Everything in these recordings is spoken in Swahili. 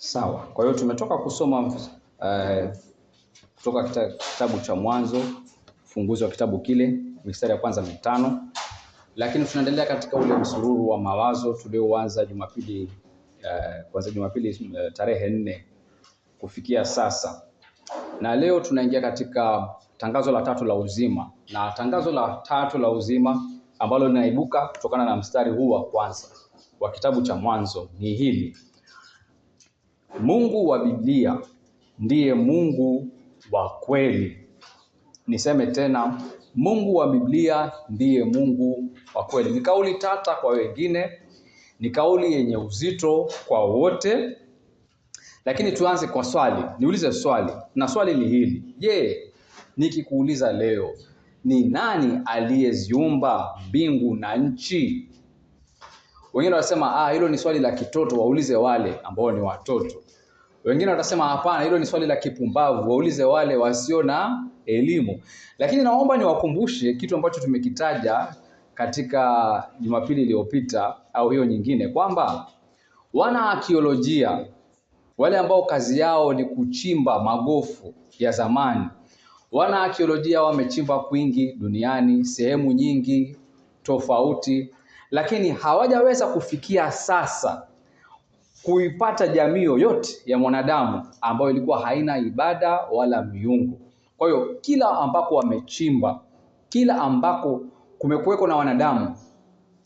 Sawa. Kwa hiyo tumetoka kusoma kutoka kitabu cha Mwanzo, ufunguzi wa kitabu kile, mistari ya kwanza 5. Lakini tunaendelea katika ule msururu wa mawazo tulioanza Jumapili kwanza Jumapili tarehe 4 kufikia sasa. Na leo tunaingia katika tangazo la 3 la uzima. Na tangazo la 3 la uzima ambalo linaibuka kutokana na mstari huu wa kwanza wa kitabu cha Mwanzo ni hili: Mungu wa Biblia ndiye Mungu wa kweli. Niseme tena, Mungu wa Biblia ndiye Mungu wa kweli. Ni kauli tata kwa wengine, ni kauli yenye uzito kwa wote. Lakini tuanze kwa swali, niulize swali. Na swali ni hili: je, nikikuuliza leo, ni nani aliyeziumba mbingu na nchi? Wengine wanasema hilo ni swali la kitoto, waulize wale ambao ni watoto. Wengine watasema hapana, hilo ni swali la kipumbavu, waulize wale wasio na elimu. Lakini naomba niwakumbushe kitu ambacho tumekitaja katika Jumapili iliyopita au hiyo nyingine, kwamba wana arkeolojia, wale ambao kazi yao ni kuchimba magofu ya zamani, wana arkeolojia wamechimba kwingi duniani, sehemu nyingi tofauti, lakini hawajaweza kufikia sasa kuipata jamii yoyote ya mwanadamu ambayo ilikuwa haina ibada wala miungu. Kwa hiyo kila ambako wamechimba, kila ambako kumekuweko na wanadamu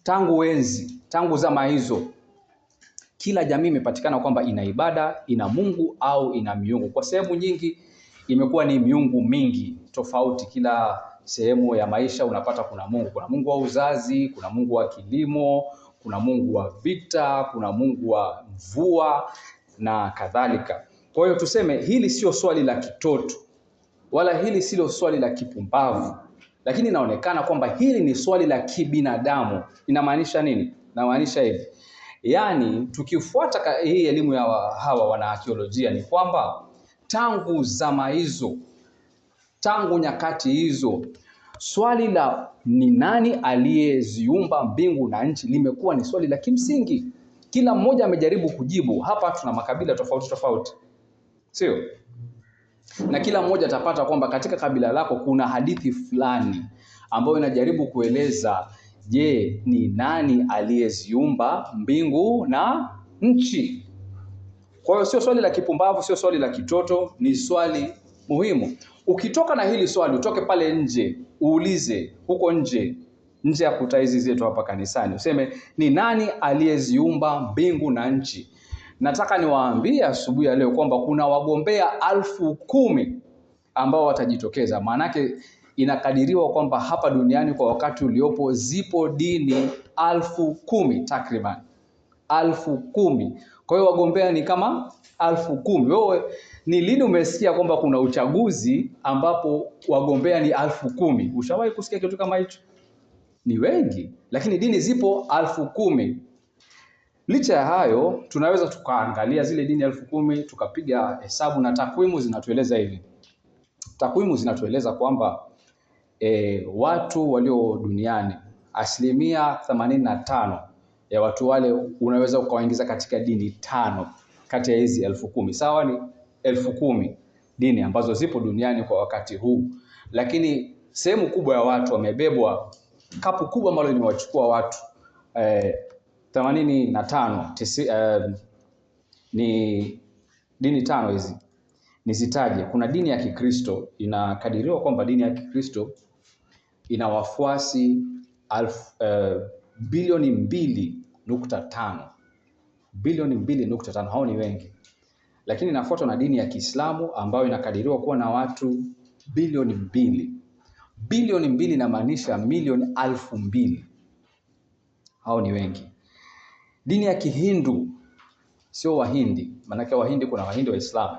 tangu enzi, tangu zama hizo, kila jamii imepatikana kwamba ina ibada, ina Mungu au ina miungu. Kwa sehemu nyingi imekuwa ni miungu mingi tofauti. Kila sehemu ya maisha unapata kuna Mungu. Kuna Mungu wa uzazi, kuna Mungu wa kilimo, kuna Mungu wa vita, kuna Mungu wa mvua na kadhalika. Kwa hiyo tuseme hili sio swali la kitoto, wala hili sio swali la kipumbavu, lakini inaonekana kwamba hili ni swali la kibinadamu. Inamaanisha nini? Inamaanisha hivi: yaani tukifuata hii elimu ya hawa wana arkeolojia, ni kwamba tangu zama hizo, tangu nyakati hizo, swali la ni nani aliyeziumba mbingu na nchi limekuwa ni swali la kimsingi. Kila mmoja amejaribu kujibu. Hapa tuna makabila tofauti tofauti, sio? Na kila mmoja atapata kwamba katika kabila lako kuna hadithi fulani ambayo inajaribu kueleza, je, ni nani aliyeziumba mbingu na nchi? Kwa hiyo sio swali la kipumbavu, sio swali la kitoto, ni swali muhimu. Ukitoka na hili swali, utoke pale nje, uulize huko nje ya kuta hizi zetu hapa kanisani, useme ni nani aliyeziumba mbingu na nchi? Nataka niwaambie asubuhi ya leo kwamba kuna wagombea 10,000 ambao watajitokeza. Maanake inakadiriwa kwamba hapa duniani kwa wakati uliopo zipo dini 10,000 takriban 10,000. Kwa hiyo wagombea ni kama 10,000. Wewe ni lini umesikia kwamba kuna uchaguzi ambapo wagombea ni 10,000? Ushawahi kusikia kitu kama hicho? Ni wengi, lakini dini zipo 10,000. Licha ya hayo, tunaweza tukaangalia zile dini 10,000 tukapiga hesabu, na takwimu zinatueleza hivi. Takwimu zinatueleza kwamba watu walio duniani, 85% ya watu wale unaweza ukawaingiza katika dini 5 kati ya hizi 10,000. Sawa, ni 10,000 dini ambazo zipo duniani kwa wakati huu. Lakini sehemu kubwa ya watu wamebebwa, kapu kubwa ambalo limewachukua watu 85 ni dini 5 hizi. Nizitaje. Kuna dini ya Kikristo. Inakadiriwa kwamba dini ya Kikristo ina wafuasi bilioni 2.5. Bilioni 2.5, hao ni wengi. Lakini inafuatwa na dini ya Kiislamu ambayo inakadiriwa kuwa na watu bilioni 2. Bilioni 2 inamaanisha milioni 2,000. Hao ni wengi. Dini ya Kihindu, sio Wahindi, maana Wahindi kuna Wahindi wa Islam.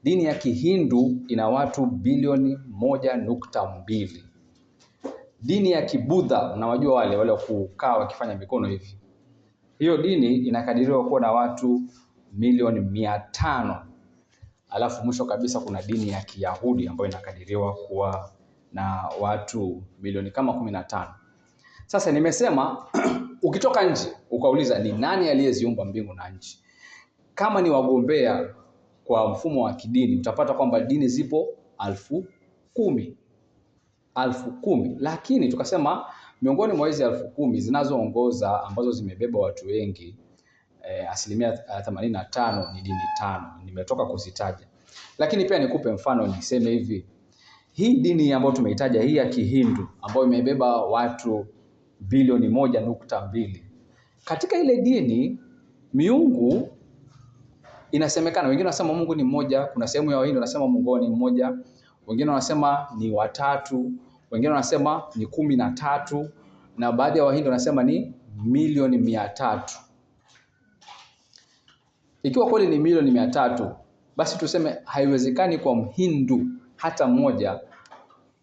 Dini ya Kihindu ina watu bilioni 1.2. Dini ya Kibudha, unawajua wale kukaa wakifanya mikono hivi, hiyo dini inakadiriwa kuwa na watu milioni 500. Alafu mwisho kabisa kuna dini ya Kiyahudi ambayo inakadiriwa kuwa na watu milioni kama 15. Sasa nimesema ukitoka nje ukauliza ni nani aliyeziumba mbingu na nchi, kama ni wagombea kwa mfumo wa kidini, utapata kwamba dini zipo 10,000. Lakini tukasema miongoni mwa hizi 10,000 zinazoongoza ambazo zimebeba watu wengi, asilimia 85 ni dini 5. Nimetoka kuzitaja. Lakini pia nikupe mfano, niseme hivi. Hii dini ambayo tumeitaja, hii ya Kihindu ambayo imebeba watu bilioni 1.2. Katika ile dini miungu inasemekana, wengine wanasema Mungu ni mmoja, kuna sehemu ya Wahindu wanasema Mungu ni mmoja, wengine wanasema ni watatu, wengine wanasema ni 13, na baadhi ya Wahindu wanasema ni milioni 300. Ikiwa kweli ni milioni 300, basi tuseme haiwezekani kwa Mhindu hata mmoja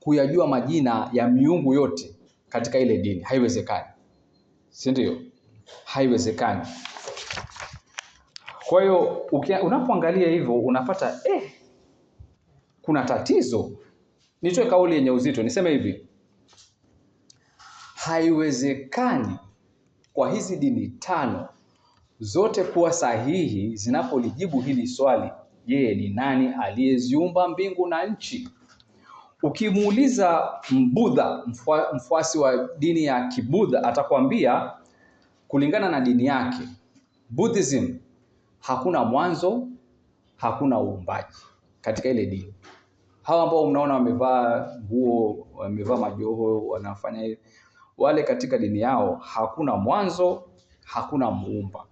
kuyajua majina ya miungu yote katika ile dini. Haiwezekani. Si ndio? Haiwezekani. Kwa hiyo unapoangalia hivyo unapata kuna tatizo. Nitoe kauli yenye uzito, niseme hivi. Haiwezekani kwa hizi dini 5 zote kuwa sahihi zinapolijibu hili swali, je, ni nani aliyeziumba mbingu na nchi? Ukimuuliza Mbudha, mfuasi wa dini ya Kibudha, atakwambia kulingana na dini yake, Buddhism, hakuna mwanzo, hakuna uumbaji katika ile dini. Hawa ambao mnaona wamevaa nguo, wamevaa majoho, wanafanya wale, katika dini yao hakuna mwanzo, hakuna muumba.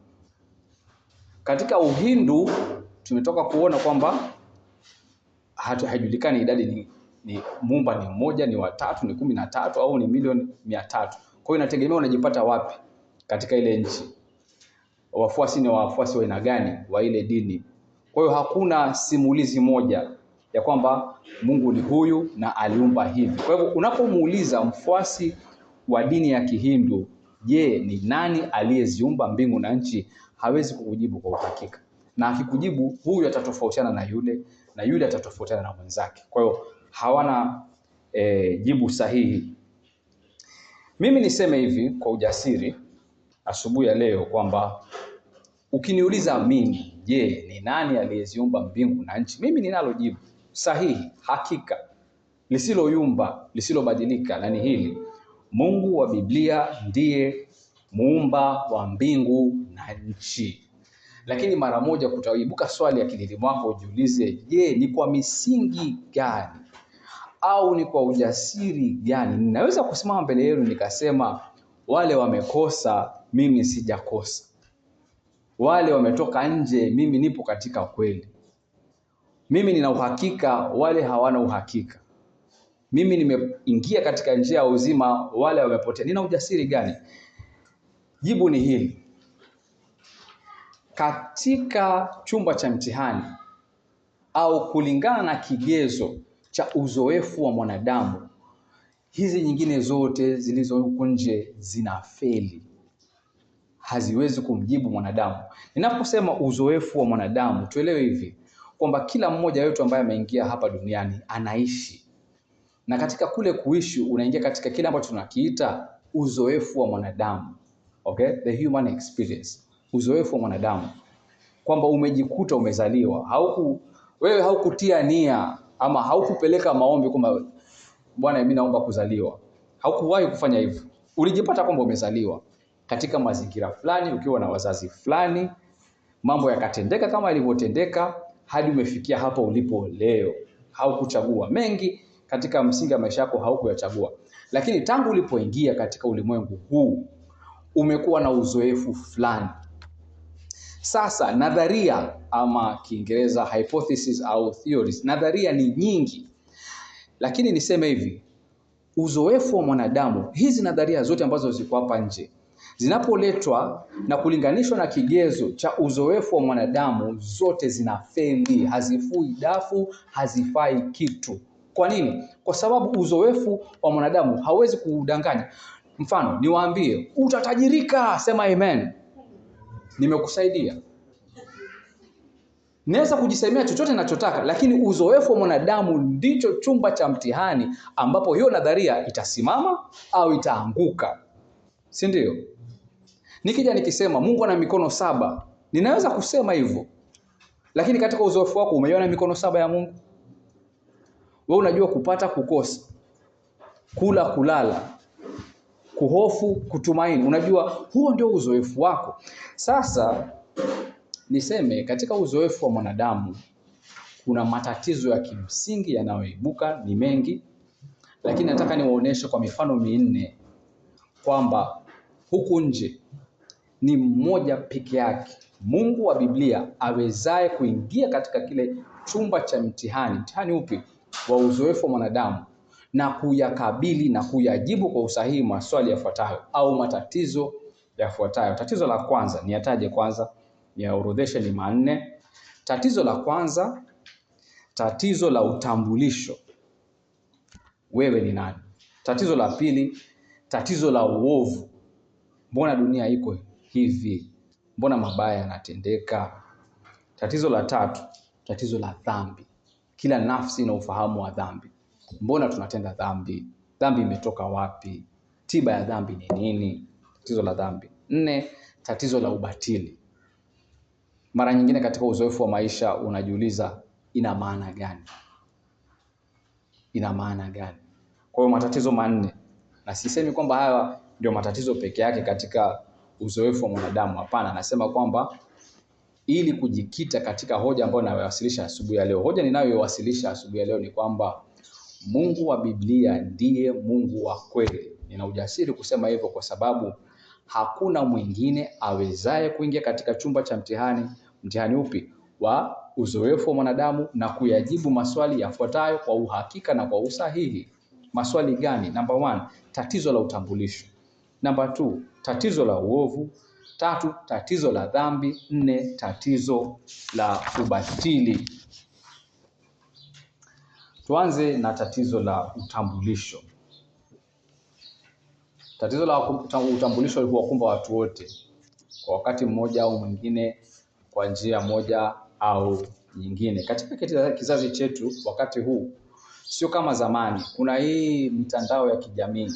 Katika Uhindu tumetoka kuona kwamba haijulikani idadi ni muumba ni mmoja, ni watatu, ni 13 au ni milioni 300. Kwa hiyo inategemea unajipata wapi katika ile nchi. Wafuasi ni wafuasi wa aina gani wa ile dini. Kwa hiyo hakuna simulizi moja ya kwamba Mungu ni huyu na aliumba hivi. Kwa hivyo unapomuuliza mfuasi wa dini ya Kihindu, je, ni nani aliyeziumba mbingu na nchi, hawezi kukujibu kwa uhakika. Na akikujibu, huyu atatofautiana na yule, na yule atatofautiana na mwenzake. Kwa hiyo hawana jibu sahihi. Mimi niseme hivi kwa ujasiri asubuhi ya leo kwamba ukiniuliza mimi, je, ni nani aliyeziumba mbingu na nchi, mimi ninalo jibu sahihi, hakika, lisiloyumba, lisilobadilika, na ni hili: Mungu wa Biblia ndiye muumba wa mbingu na nchi. Lakini mara moja kutaibuka swali akilini mwako, ujiulize, je, ni kwa misingi gani au ni kwa ujasiri gani ninaweza kusimama mbele yenu nikasema wale wamekosa, mimi sijakosa, wale wametoka nje, mimi nipo katika kweli, mimi nina uhakika, wale hawana uhakika, mimi nimeingia katika njia ya uzima, wale wamepotea? Nina ujasiri gani? Jibu ni hili: katika chumba cha mtihani au kulingana na kigezo cha uzoefu wa mwanadamu, hizi nyingine zote zilizo huko nje zinafeli, haziwezi kumjibu mwanadamu. Ninaposema uzoefu wa mwanadamu, tuelewe hivi kwamba kila mmoja wetu ambaye ameingia hapa duniani anaishi, na katika kule kuishi unaingia katika kile ambacho tunakiita uzoefu wa mwanadamu. Okay? The human experience. Uzoefu wa mwanadamu, kwamba umejikuta umezaliwa, wewe haukutia nia ama haukupeleka maombi kwamba Bwana, mimi naomba kuzaliwa. Haukuwahi kufanya hivyo. Ulijipata kwamba umezaliwa katika mazingira fulani, ukiwa na wazazi fulani, mambo yakatendeka kama yalivyotendeka hadi umefikia hapa ulipo leo. Haukuchagua mengi katika msingi wa maisha yako, haukuyachagua. Lakini tangu ulipoingia katika ulimwengu huu umekuwa na uzoefu fulani. Sasa nadharia, ama Kiingereza hypothesis au theories, nadharia ni nyingi. Lakini niseme hivi, uzoefu wa mwanadamu, hizi nadharia zote ambazo ziko hapa nje, zinapoletwa na kulinganishwa na kigezo cha uzoefu wa mwanadamu, zote zinafeli, hazifui dafu, hazifai kitu. Kwa nini? Kwa sababu uzoefu wa mwanadamu hauwezi kudanganya. Mfano, niwaambie, utatajirika, sema amen. Nimekusaidia. Naweza kujisemea chochote ninachotaka, lakini uzoefu wa mwanadamu ndicho chumba cha mtihani ambapo hiyo nadharia itasimama au itaanguka. Si ndio? Nikija nikisema Mungu ana mikono 7, ninaweza kusema hivyo, Lakini katika uzoefu wako umeiona mikono saba ya Mungu? Wewe unajua kupata, kukosa, kula, kulala, kuhofu, kutumaini. Unajua huo ndio uzoefu wako. Sasa niseme katika uzoefu wa mwanadamu kuna matatizo ya kimsingi yanayoibuka, ni mengi, lakini nataka niwaoneshe kwa mifano minne kwamba huku nje ni mmoja peke yake, Mungu wa Biblia, awezaye kuingia katika kile chumba cha mtihani. Mtihani upi? Wa uzoefu wa mwanadamu, na kuyakabili na kuyajibu kwa usahihi maswali yafuatayo au matatizo yafuatayo. Tatizo la kwanza, niyataje kwanza, niyaorodheshe, ni manne. Tatizo la kwanza, tatizo la utambulisho. Wewe ni nani? Tatizo la pili, tatizo la uovu. Mbona dunia iko hivi? Mbona mabaya yanatendeka? Tatizo la tatu, tatizo la dhambi. Kila nafsi ina ufahamu wa dhambi. Mbona tunatenda dhambi? Dhambi imetoka wapi? Tiba ya dhambi ni nini? Tatizo la dhambi. 4, tatizo la ubatili. Mara nyingine katika uzoefu wa maisha unajiuliza, ina maana gani? Ina maana gani? Kwa hiyo matatizo manne, na sisemi kwamba haya ndio matatizo peke yake katika uzoefu wa mwanadamu. Hapana, nasema kwamba ili kujikita katika hoja ambayo ninayowasilisha asubuhi ya leo. Hoja ninayowasilisha asubuhi ya leo ni kwamba Mungu wa Biblia ndiye Mungu wa kweli. Nina ujasiri kusema hivyo kwa sababu hakuna mwingine awezaye kuingia katika chumba cha mtihani. Mtihani upi? Wa uzoefu wa mwanadamu, na kuyajibu maswali yafuatayo kwa uhakika na kwa usahihi. Maswali gani? Number 1, tatizo la utambulisho. Number 2, tatizo la uovu. 3, tatizo la dhambi. 4, tatizo la ubatili. Tuanze na tatizo la utambulisho. Tatizo la utambulisho huwakumba watu wote kwa wakati mmoja au mwingine, kwa njia moja au nyingine. Katika kizazi chetu wakati huu sio kama zamani. Kuna hii mitandao ya kijamii,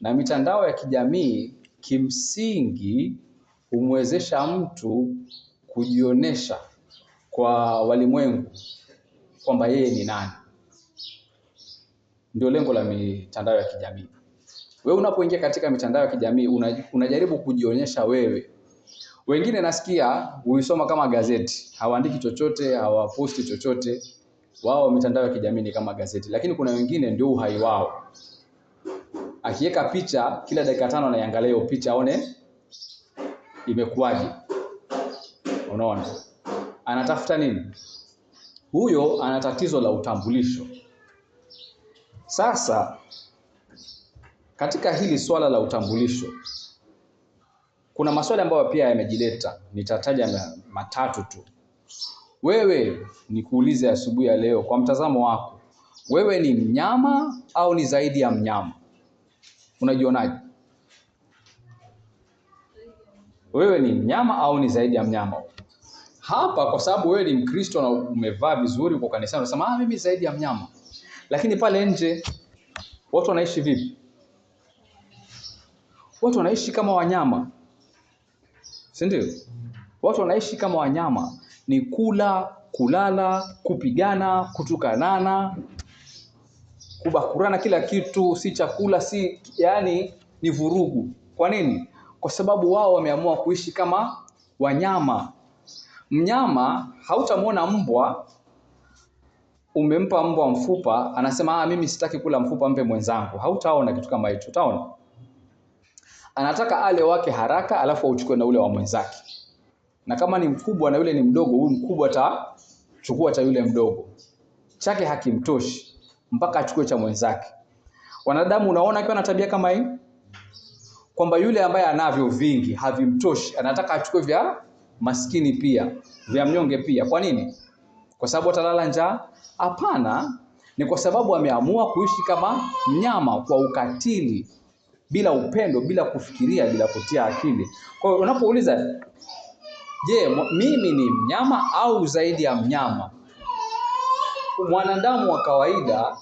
na mitandao ya kijamii kimsingi humwezesha mtu kujionesha kwa walimwengu kwamba yeye ni nani. Ndio lengo la mitandao ya kijamii. Wewe unapoingia katika mitandao ya kijamii unajaribu kujionyesha wewe. Wengine nasikia huisoma kama gazeti, hawaandiki chochote, hawaposti chochote. Wao mitandao ya kijamii ni kama gazeti, lakini kuna wengine ndio uhai wao. Akiweka picha kila dakika 5 anaiangalia hiyo picha aone imekuwaje. Unaona? Anatafuta nini? Huyo ana tatizo la utambulisho. Sasa katika hili swala la utambulisho kuna maswali ambayo pia yamejileta. Nitataja matatu tu. Wewe nikuulize asubuhi ya leo, kwa mtazamo wako, wewe ni mnyama au ni zaidi ya mnyama? Unajionaje? Wewe ni mnyama au ni zaidi ya mnyama? Hapa kwa sababu wewe ni Mkristo na umevaa vizuri uko kanisani unasema mimi zaidi ya mnyama. Lakini pale nje watu wanaishi vipi? Watu wanaishi kama wanyama. Si ndio? Watu wanaishi kama wanyama. Ni kula, kulala, kupigana, kutukanana, kubakurana, kila kitu, si chakula, yani ni vurugu. Kwa nini? Kwa sababu wao wameamua kuishi kama wanyama. Mnyama, hautamuona mbwa, umempa mbwa mfupa, anasema mimi sitaki kula mfupa, mpe mwenzangu. Hautaona kitu kama hicho, utaona? Anataka ale wake haraka alafu auchukue na ule wa mwenzake. Na kama ni mkubwa na yule ni mdogo, huyu mkubwa atachukua cha yule mdogo. Chake hakimtoshi mpaka achukue cha mwenzake. Wanadamu unaona akiwa na tabia kama hii, kwamba yule ambaye anavyo vingi havimtoshi, anataka achukue vya maskini pia, vya mnyonge pia. Kwa nini? Kwa sababu atalala njaa? Hapana, ni kwa sababu ameamua kuishi kama mnyama, kwa ukatili, bila upendo, bila kufikiria, bila kutia akili. Kwa hiyo unapouliza, je, mimi ni mnyama au zaidi ya mnyama? Mwanadamu wa kawaida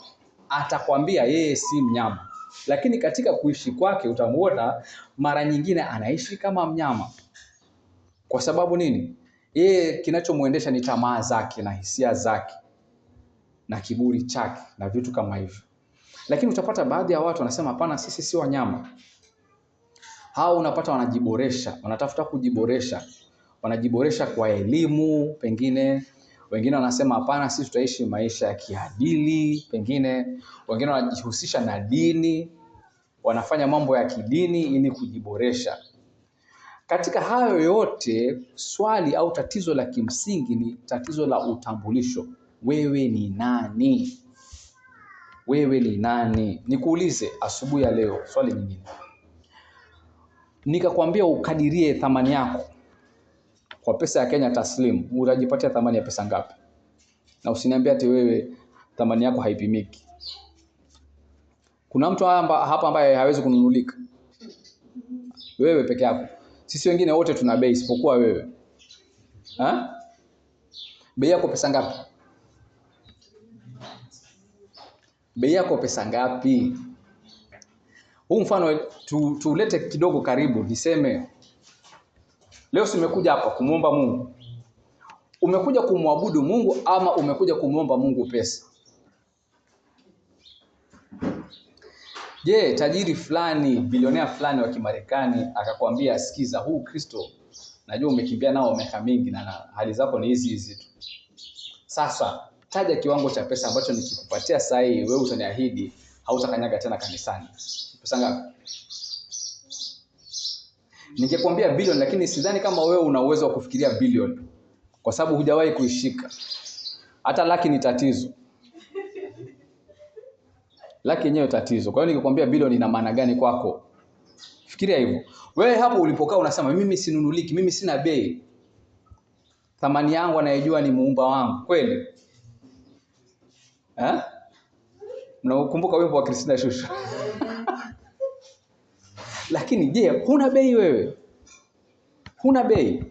atakwambia yeye si mnyama. Lakini katika kuishi kwake utamuona mara nyingine anaishi kama mnyama. Kwa sababu nini? Yeye kinachomuendesha ni tamaa zake na hisia zake na kiburi chake na vitu kama hivyo. Lakini utapata baadhi ya watu wanasema hapana, sisi si wanyama. Hao unapata wanajiboresha, wanatafuta kujiboresha. Wanajiboresha kwa elimu, pengine wengine wanasema hapana, sisi tutaishi maisha ya kiadili, pengine wengine wanajihusisha na dini, wanafanya mambo ya kidini ili kujiboresha. Katika hayo yote, swali au tatizo la kimsingi ni tatizo la utambulisho. Wewe ni nani? Wewe ni nani? Nikuulize asubuhi ya leo swali nyingine. Nikakwambia ukadirie thamani yako kwa pesa ya Kenya taslimu, utajipatia thamani ya pesa ngapi? Na usiniambie ati wewe thamani yako haipimiki. Kuna mtu hapa ambaye hawezi kununulika? Wewe peke yako. Sisi wengine wote tuna bei isipokuwa wewe. Bei yako pesa ngapi? Bei yako pesa ngapi? Huu mfano tulete kidogo karibu, niseme leo simekuja hapa kumuomba Mungu. Umekuja kumwabudu Mungu ama umekuja kumuomba Mungu pesa? Je, tajiri fulani, bilionea fulani wa Kimarekani akakwambia sikiza, huu Kristo najua umekimbia nao miaka mingi na hali zako ni hizi tu. Sasa taja kiwango cha pesa ambacho nikikupatia saa hii wewe utaniahidi hautakanyaga tena kanisani. Pesa ngapi? Ningekwambia bilioni, lakini sidhani kama wewe una uwezo wa kufikiria bilioni kwa sababu hujawahi kuishika. Hata laki ni tatizo. Laki yenyewe tatizo. Kwa hiyo nikikwambia bilioni ina maana gani kwako? Fikiria hivyo. Wewe hapo ulipokaa unasema mimi sinunuliki, mimi sina bei. Thamani yangu anayejua ni Muumba wangu. Kweli? Unakumbuka wimbo wa Christina Shusho? Lakini je, huna bei wewe? Huna bei.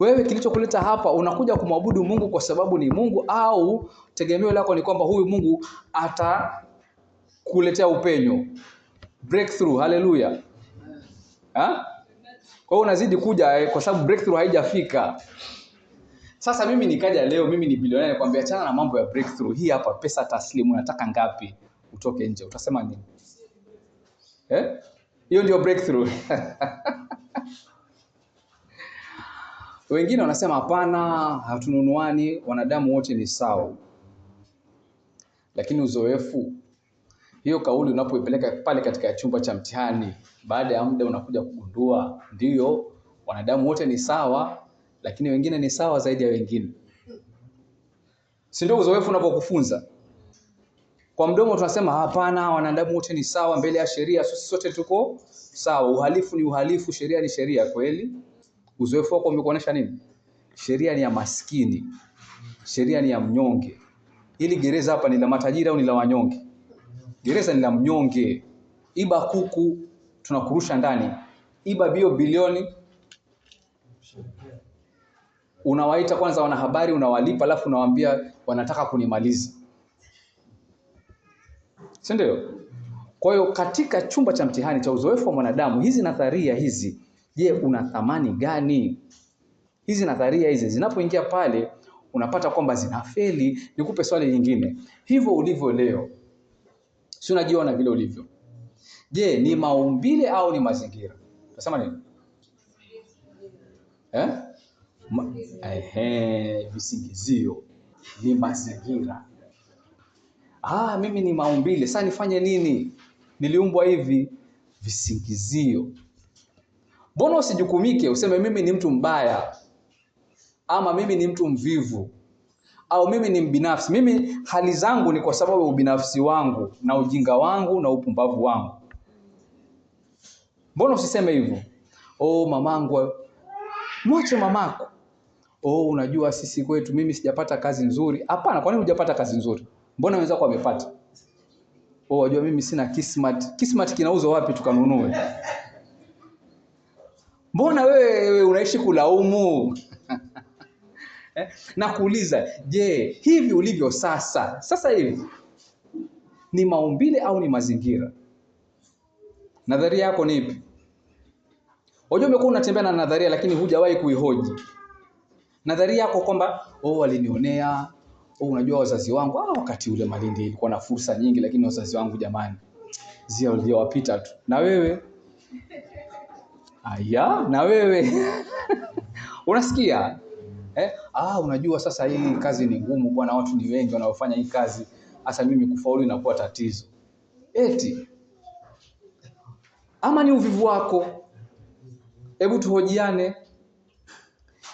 Wewe kilichokuleta hapa unakuja kumwabudu Mungu kwa sababu ni Mungu, au tegemeo lako ni kwamba huyu Mungu atakuletea upenyo, breakthrough? Haleluya. Kwa hiyo unazidi kuja kwa sababu breakthrough haijafika. Sasa mimi nikaja leo, mimi ni bilionea, nikwambia achana na mambo ya breakthrough. Hii hapa pesa taslimu, unataka ngapi? Utoke nje. Utasema nini? Hiyo ndio breakthrough. Wengine wanasema hapana, hatununuani, wanadamu wote ni sawa. Lakini uzoefu, hiyo kauli unapoipeleka pale katika chumba cha mtihani, baada ya muda unakuja kugundua ndio wanadamu wote ni sawa, lakini wengine ni sawa zaidi ya wengine. Si ndio uzoefu unapokufunza? Kwa mdomo tunasema hapana, wanadamu wote ni sawa mbele ya sheria, sisi sote tuko sawa. Uhalifu ni uhalifu, sheria ni sheria. Kweli? Uzoefu wako umekuonesha nini? Sheria ni ya maskini, sheria ni ya mnyonge. Ili gereza hapa ni la matajiri au ni la wanyonge? Gereza ni la mnyonge. Iba kuku tunakurusha ndani, iba bilioni, unawaita kwanza wanahabari, unawalipa, alafu unawaambia wanataka kunimaliza. Si ndio? Kwa hiyo katika chumba cha mtihani cha uzoefu wa mwanadamu, hizi nadharia hizi, je, una thamani gani? Hizi nadharia hizi zinapoingia pale unapata kwamba zinafeli. Nikupe swali nyingine. Hivyo ulivyo leo, si unajiona vile ulivyo? Je, ni maumbile au ni mazingira? Unasema nini? Visingizio. Ni mazingira. Mimi ni maumbile. Sasa nifanye nini? Niliumbwa hivi. Visingizio. Mbona usijukumike useme mimi ni mtu mbaya, ama mimi ni mtu mvivu, au mimi ni mbinafsi? Mimi hali zangu ni kwa sababu ya ubinafsi wangu na ujinga wangu na upumbavu wangu. Mbona usiseme hivyo? Mamangu, mwache mamako. Unajua sisi kwetu mimi sijapata kazi nzuri. Hapana, kwa nini hujapata kazi nzuri? Mbona wenzako wamepata? Unajua mimi sina kismat. Kismat kinauzwa wapi tukanunue? Mbona wewe unaishi kulaumu? Na kuuliza, je, hivi ulivyo sasa hivi ni maumbile au ni mazingira? Nadharia yako ni ipi? Unajua umekuwa unatembea na nadharia lakini hujawahi kuihoji. Nadharia yako kwamba walinionea, unajua wazazi wangu wakati ule Malindi ilikuwa na fursa nyingi, lakini wazazi wangu jamani zio wapita tu. Na wewe na wewe unasikia unajua sasa hii kazi ni ngumu bwana, watu ni wengi wanaofanya hii kazi, hasa mimi kufaulu inakuwa tatizo. Eti ama ni uvivu wako? Hebu tuhojiane.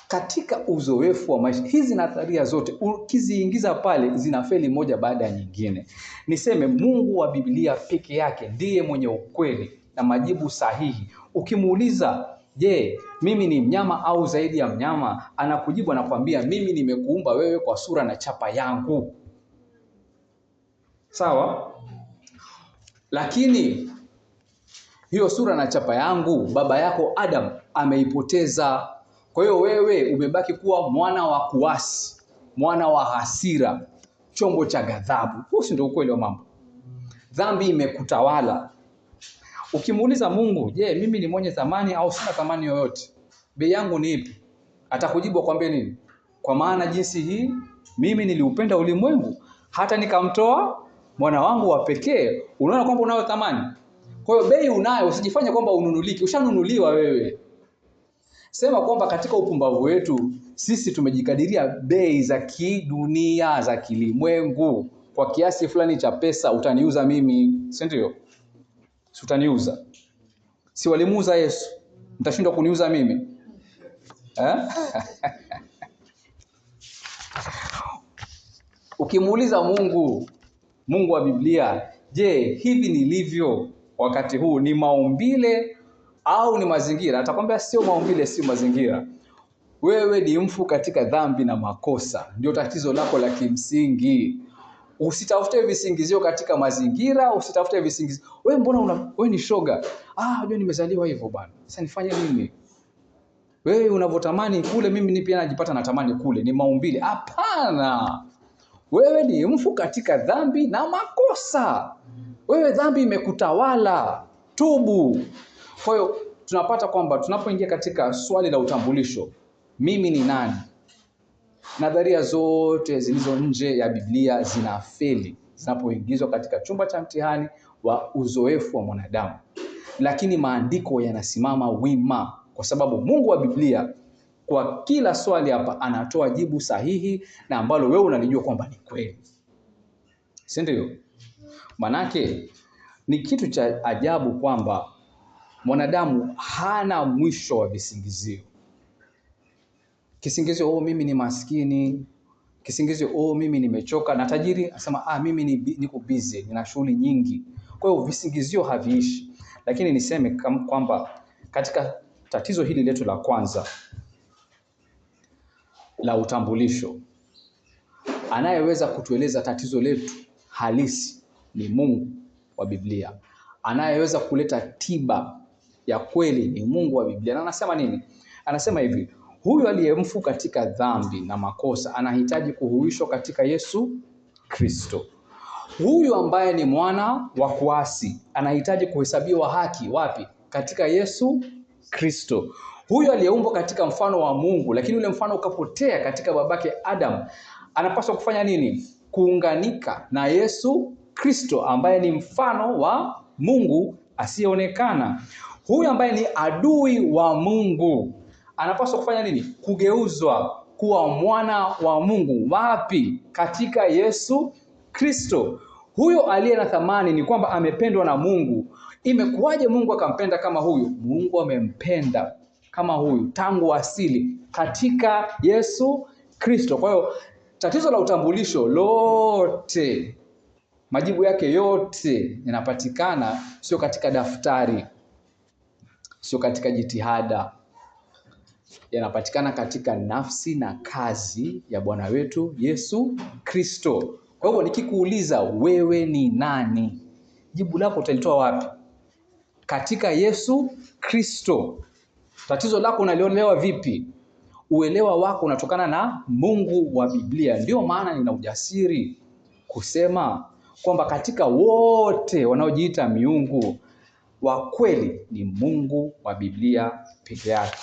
Katika uzoefu wa maisha, hizi nadharia zote ukiziingiza pale zinafeli moja baada ya nyingine. Niseme Mungu wa Biblia peke yake ndiye mwenye ukweli na majibu sahihi. Ukimuuliza, je, mimi ni mnyama au zaidi ya mnyama? Anakujibu, anakuambia mimi nimekuumba wewe kwa sura na chapa yangu. Sawa? Lakini hiyo sura na chapa yangu baba yako Adam ameipoteza. Kwa hiyo wewe umebaki kuwa mwana wa kuasi, mwana wa hasira, chombo cha ghadhabu. Huo ndio ukweli wa mambo. Dhambi imekutawala. Ukimuuliza Mungu, je, mimi ni mwenye thamani au sina thamani yoyote? Bei yangu ni ipi? Atakujibu akwambie nini? Kwa maana jinsi hii mimi niliupenda ulimwengu hata nikamtoa mwana wangu wa pekee. Unaona kwamba unayo thamani? Kwa hiyo bei unayo, usijifanye kwamba ununuliki. Ushanunuliwa wewe. Sema kwamba katika upumbavu wetu sisi tumejikadiria bei za kidunia, za kilimwengu. Kwa kiasi fulani cha pesa utaniuza mimi, si ndio? Si utaniuza? Si walimuuza Yesu? Mtashindwa kuniuza mimi? Ukimuuliza Mungu wa Biblia, je, hivi nilivyo wakati huu ni maumbile au ni mazingira? Atakwambia sio maumbile, sio mazingira. Wewe ni mfu katika dhambi na makosa. Ndio tatizo lako la kimsingi. Usitafute visingizio katika mazingira, usitafute visingizio. Wewe mbona wewe ni shoga? Unajua nimezaliwa hivyo bwana. Sasa nifanye nini? Wewe unavotamani kule, mimi pia najipata natamani kule. Ni maumbile. Hapana. Wewe ni mfu katika dhambi na makosa. Wewe dhambi imekutawala. Tubu. Kwa hiyo tunapata kwamba tunapoingia katika swali la utambulisho, mimi ni nani? Nadharia zote zilizo nje ya Biblia zinafeli zinapoingizwa katika chumba cha mtihani wa uzoefu wa mwanadamu. Lakini maandiko yanasimama wima, kwa sababu Mungu wa Biblia kwa kila swali hapa anatoa jibu sahihi na ambalo wewe unalijua kwamba ni kweli. Si ndio? Manake ni kitu cha ajabu kwamba mwanadamu hana mwisho wa visingizio. Kisingizio, mimi ni maskini. Kisingizio, mimi nimechoka. Na tajiri anasema mimi niko busy, nina shughuli nyingi. Kwa hiyo visingizio haviishi. Lakini niseme kwamba katika tatizo hili letu la kwanza la utambulisho, anayeweza kutueleza tatizo letu halisi ni Mungu wa Biblia. Anayeweza kuleta tiba ya kweli ni Mungu wa Biblia. Na anasema nini? Anasema hivi, huyu aliyemfu katika dhambi na makosa anahitaji kuhuishwa katika Yesu Kristo. Huyu ambaye ni mwana wa kuasi anahitaji kuhesabiwa haki wapi? Katika Yesu Kristo. Huyu aliyeumbwa katika mfano wa Mungu, lakini ule mfano ukapotea katika babake Adam, anapaswa kufanya nini? Kuunganika na Yesu Kristo ambaye ni mfano wa Mungu asiyeonekana. Huyu ambaye ni adui wa Mungu anapaswa kufanya nini? Kugeuzwa kuwa mwana wa Mungu wapi? Katika Yesu Kristo. Huyo aliye na thamani ni kwamba amependwa na Mungu. Imekuwaje Mungu akampenda kama huyu? Mungu amempenda kama huyu tangu asili katika Yesu Kristo. Kwa hiyo tatizo la utambulisho lote, majibu yake yote yanapatikana sio katika daftari, sio katika jitihada, yanapatikana katika nafsi na kazi ya Bwana wetu Yesu Kristo. Kwa hivyo nikikuuliza wewe ni nani, jibu lako utalitoa wapi? Katika Yesu Kristo. Tatizo lako unalielewa vipi? Uelewa wako unatokana na Mungu wa Biblia. Ndio maana nina ujasiri kusema kwamba katika wote wanaojiita miungu, wa kweli ni Mungu wa Biblia peke yake.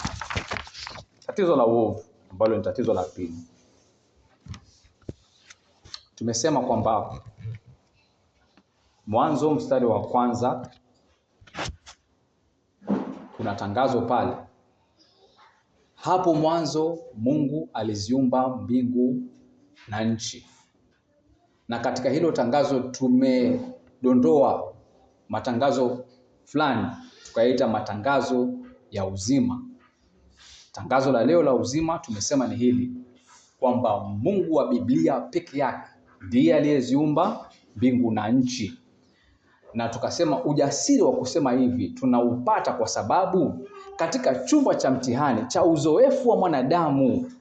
Tatizo la uovu ambalo ni tatizo la pili. Tumesema kwamba Mwanzo mstari wa kwanza kuna tangazo pale. Hapo mwanzo Mungu aliziumba mbingu na nchi. Na katika hilo tangazo tumedondoa matangazo fulani, tukaita matangazo ya uzima. Tangazo la leo la uzima tumesema ni hili, kwamba Mungu wa Biblia peke yake ndiye aliyeziumba mbingu na nchi. Na tukasema ujasiri wa kusema hivi tunaupata kwa sababu katika chumba cha mtihani cha uzoefu wa mwanadamu,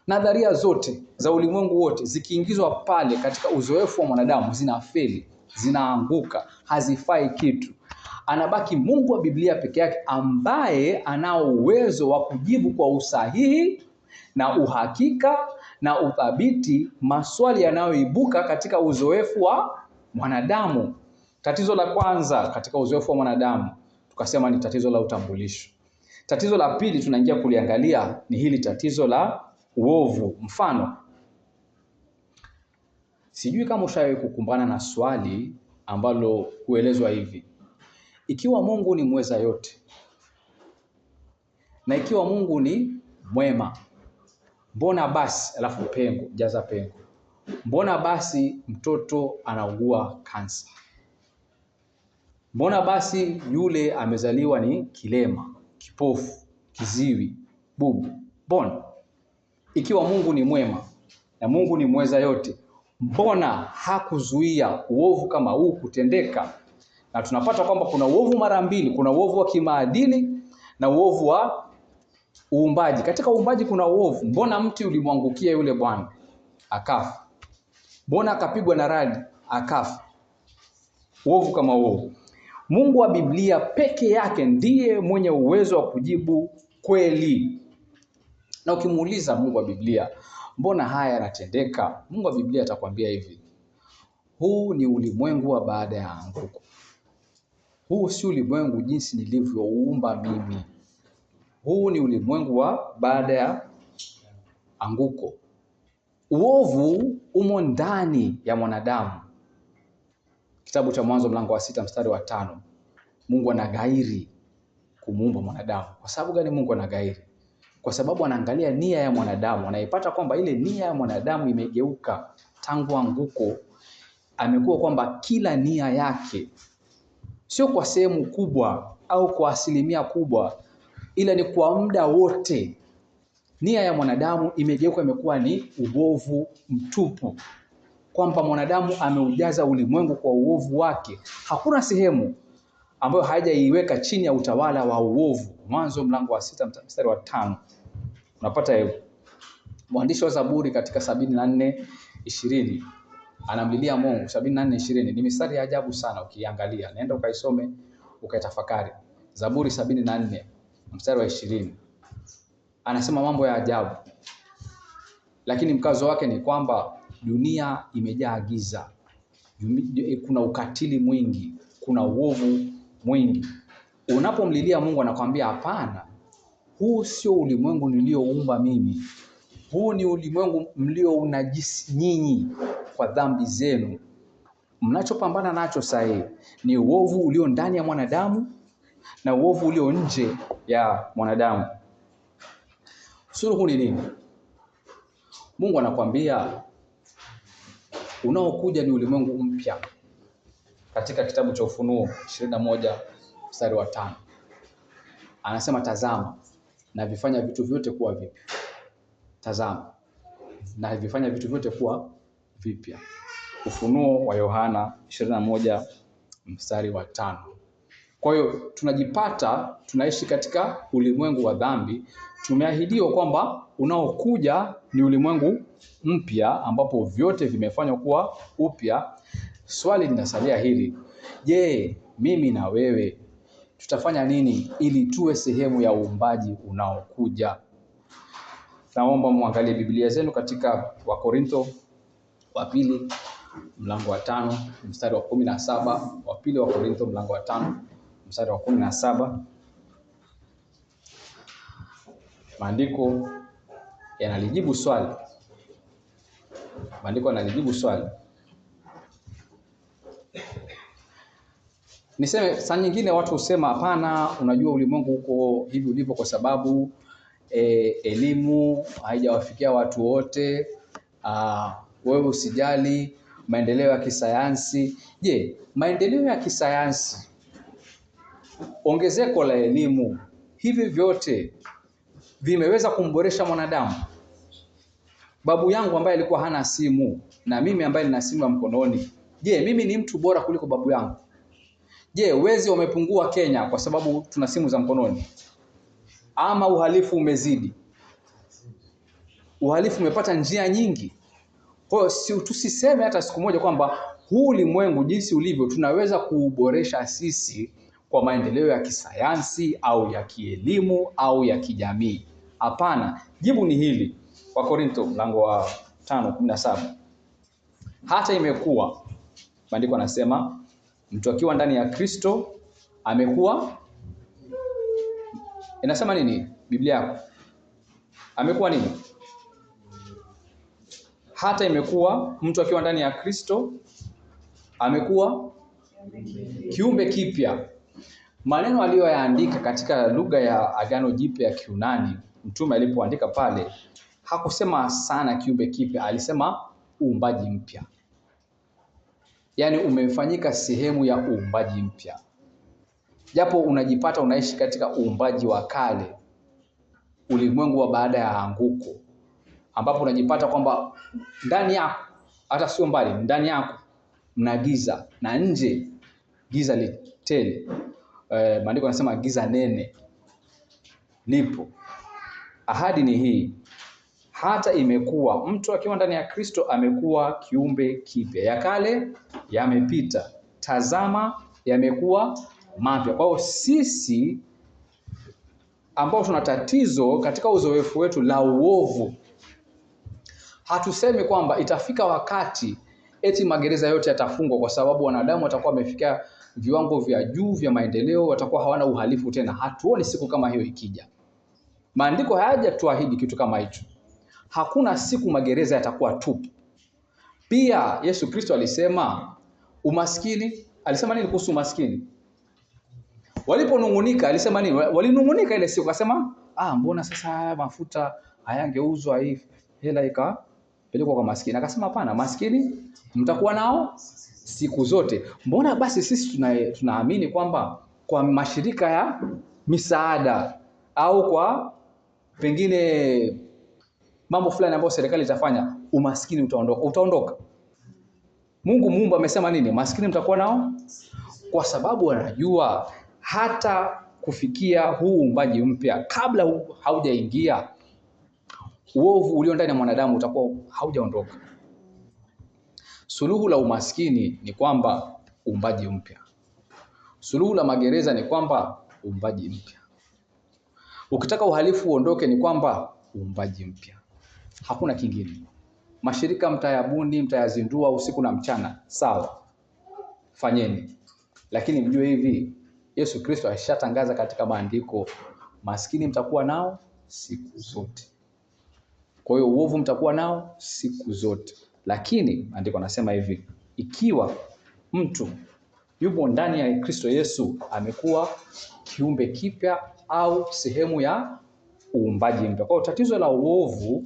nadharia zote za ulimwengu wote zikiingizwa pale katika uzoefu wa mwanadamu zinafeli, zinaanguka, hazifai kitu. Anabaki Mungu wa Biblia peke yake ambaye anao uwezo wa kujibu kwa usahihi na uhakika na uthabiti maswali yanayoibuka katika uzoefu wa mwanadamu. Tatizo la kwanza katika uzoefu wa mwanadamu tukasema ni tatizo la utambulisho. Tatizo la pili tunaingia kuliangalia ni hili tatizo la uovu. Mfano, sijui kama ushawahi kukumbana na swali ambalo huelezwa hivi: ikiwa Mungu ni mweza yote na ikiwa Mungu ni mwema, mbona basi, alafu pengo, jaza pengo, mbona basi mtoto anaugua kansa? Mbona basi yule amezaliwa ni kilema, kipofu, kiziwi, bubu? Mbona? Ikiwa Mungu ni mwema na Mungu ni mweza yote, mbona hakuzuia uovu kama huu kutendeka? Na tunapata kwamba kuna uovu mara mbili, kuna uovu wa kimaadili na uovu wa uumbaji. Katika uumbaji kuna uovu. Mbona mti ulimwangukia yule bwana akafa? Mbona akapigwa na radi akafa? Uovu kama huo. Mungu wa Biblia peke yake ndiye mwenye uwezo wa kujibu kweli. Na ukimuuliza Mungu wa Biblia, mbona haya yanatendeka? Mungu wa Biblia atakwambia hivi: huu ni ulimwengu wa baada ya anguko. Huu si ulimwengu jinsi nilivyouumba mimi. Huu ni ulimwengu wa baada ya anguko. Uovu umo ndani ya mwanadamu. Kitabu cha Mwanzo mlango wa 6 mstari wa 5. Mungu anagairi kumuumba mwanadamu. Kwa sababu gani Mungu anagairi? Kwa sababu anaangalia nia ya mwanadamu. Anaipata kwamba ile nia ya mwanadamu imegeuka tangu anguko. Amekuwa kwamba kila nia yake, sio kwa sehemu kubwa au kwa asilimia kubwa, ila ni kwa muda wote, nia ya mwanadamu imegeuka, imekuwa ni uovu mtupu. Kwamba mwanadamu ameujaza ulimwengu kwa uovu wake. Hakuna sehemu ambayo hajaiweka chini ya utawala wa uovu. Mwanzo mlango wa 6 mstari wa 5. Unapata hivyo. Mwandishi wa Zaburi katika 74:20 anamlilia Mungu. 74:20 ni mistari ya ajabu sana ukiangalia. Nenda ukaisome, ukaitafakari. Zaburi 74 mstari wa 20. Anasema mambo ya ajabu. Lakini mkazo wake ni kwamba dunia imejaa giza. Kuna ukatili mwingi, kuna uovu mwingi. Unapomlilia Mungu anakuambia hapana, huu sio ulimwengu nilioumba mimi. Huu ni ulimwengu mliounajisi nyinyi kwa dhambi zenu. Mnachopambana nacho sasa ni uovu ulio ndani ya mwanadamu na uovu ulio nje ya mwanadamu. Suluhu ni nini? Mungu anakuambia unaokuja ni ulimwengu mpya. Katika kitabu cha Ufunuo 21 mstari wa 5. Anasema tazama, na vifanya vitu vyote kuwa vipya. Tazama, na vifanya vitu vyote kuwa vipya. Ufunuo wa Yohana 21 mstari wa 5. Kwa hiyo tunajipata tunaishi katika ulimwengu wa dhambi. Tumeahidiwa kwamba unaokuja ni ulimwengu mpya ambapo vyote vimefanywa kuwa upya. Swali linasalia hili: je, mimi na wewe tutafanya nini ili tuwe sehemu ya uumbaji unaokuja? Naomba muangalie Biblia zenu katika Wakorintho wa pili mlango wa 5 mstari wa 17. Wa pili wa Korintho mlango wa 5 mstari wa 17. Maandiko yanalijibu swali. Maandiko yanalijibu swali. Niseme saa nyingine watu husema hapana, unajua ulimwengu uko hivi ulivyo kwa sababu elimu haijawafikia watu wote. Wewe usijali maendeleo ya kisayansi. Je, maendeleo ya kisayansi, ongezeko la elimu, hivi vyote vimeweza kumboresha mwanadamu? Babu yangu ambaye alikuwa hana simu na mimi ambaye nina simu ya mkononi, je, mimi ni mtu bora kuliko babu yangu? Je, wezi wamepungua Kenya kwa sababu tuna simu za mkononi? Ama uhalifu umezidi? Uhalifu umepata njia nyingi. Kwa hiyo tusiseme hata siku moja kwamba huu ulimwengu jinsi ulivyo tunaweza kuuboresha sisi kwa maendeleo ya kisayansi au ya kielimu au ya kijamii. Hapana, jibu ni hili. Wakorintho mlango wa 5:17. Hata imekuwa, maandiko yanasema, mtu akiwa ndani ya Kristo amekuwa, inasema nini Biblia yako? Amekuwa nini? Hata imekuwa mtu akiwa ndani ya Kristo amekuwa kiumbe kipya. Maneno aliyoyaandika katika lugha ya Agano Jipya ya Kiunani, mtume alipoandika pale, hakusema sana kiumbe kipya, alisema uumbaji mpya. Yaani umefanyika sehemu ya uumbaji mpya. Japo unajipata unaishi katika uumbaji wa kale, ulimwengu wa baada ya anguko, ambapo unajipata kwamba ndani yako, hata sio mbali, ndani yako mna giza na nje giza litele. Maandiko yanasema giza nene lipo. Ahadi ni hii. Hata imekuwa mtu akiwa ndani ya Kristo amekuwa kiumbe kipya. Ya kale yamepita, tazama yamekuwa mapya. Kwa hiyo sisi ambao tuna tatizo katika uzoefu wetu la uovu, hatusemi kwamba itafika wakati eti magereza yote yatafungwa kwa sababu wanadamu watakuwa wamefikia viwango vya juu vya maendeleo, watakuwa hawana uhalifu tena. Hatuoni siku kama hiyo ikija. Maandiko hayajatuahidi kitu kama hicho. Hakuna siku magereza yatakuwa tupu. Pia Yesu Kristo alisema umaskini, alisema nini kuhusu umaskini? Waliponungunika alisema nini? Walinungunika ile siku akasema, mbona sasa mafuta hayangeuzwa, hii hela ikapelekwa kwa maskini? Akasema hapana, maskini mtakuwa nao siku zote. Mbona basi sisi tunaamini kwamba kwa mashirika ya misaada au kwa pengine mambo fulani ambayo serikali itafanya, umaskini utaondoka? Mungu Muumba amesema nini? Maskini mtakuwa nao, kwa sababu anajua hata kufikia huu uumbaji mpya, kabla haujaingia, uovu ulio ndani ya mwanadamu utakuwa haujaondoka. Suluhu la umaskini ni kwamba uumbaji mpya. Suluhu la magereza ni kwamba uumbaji mpya. Ukitaka uhalifu uondoke ni kwamba uumbaji mpya. Hakuna kingine. Mashirika mtayabuni, mtayazindua usiku na mchana, sawa, fanyeni. Lakini mjue hivi, Yesu Kristo alishatangaza katika maandiko, maskini mtakuwa nao siku zote. Kwa hiyo uovu mtakuwa nao siku zote. Lakini maandiko yanasema hivi, ikiwa mtu yupo ndani ya Kristo Yesu, amekuwa kiumbe kipya au sehemu ya uumbaji mpya. Kwa hiyo tatizo la uovu,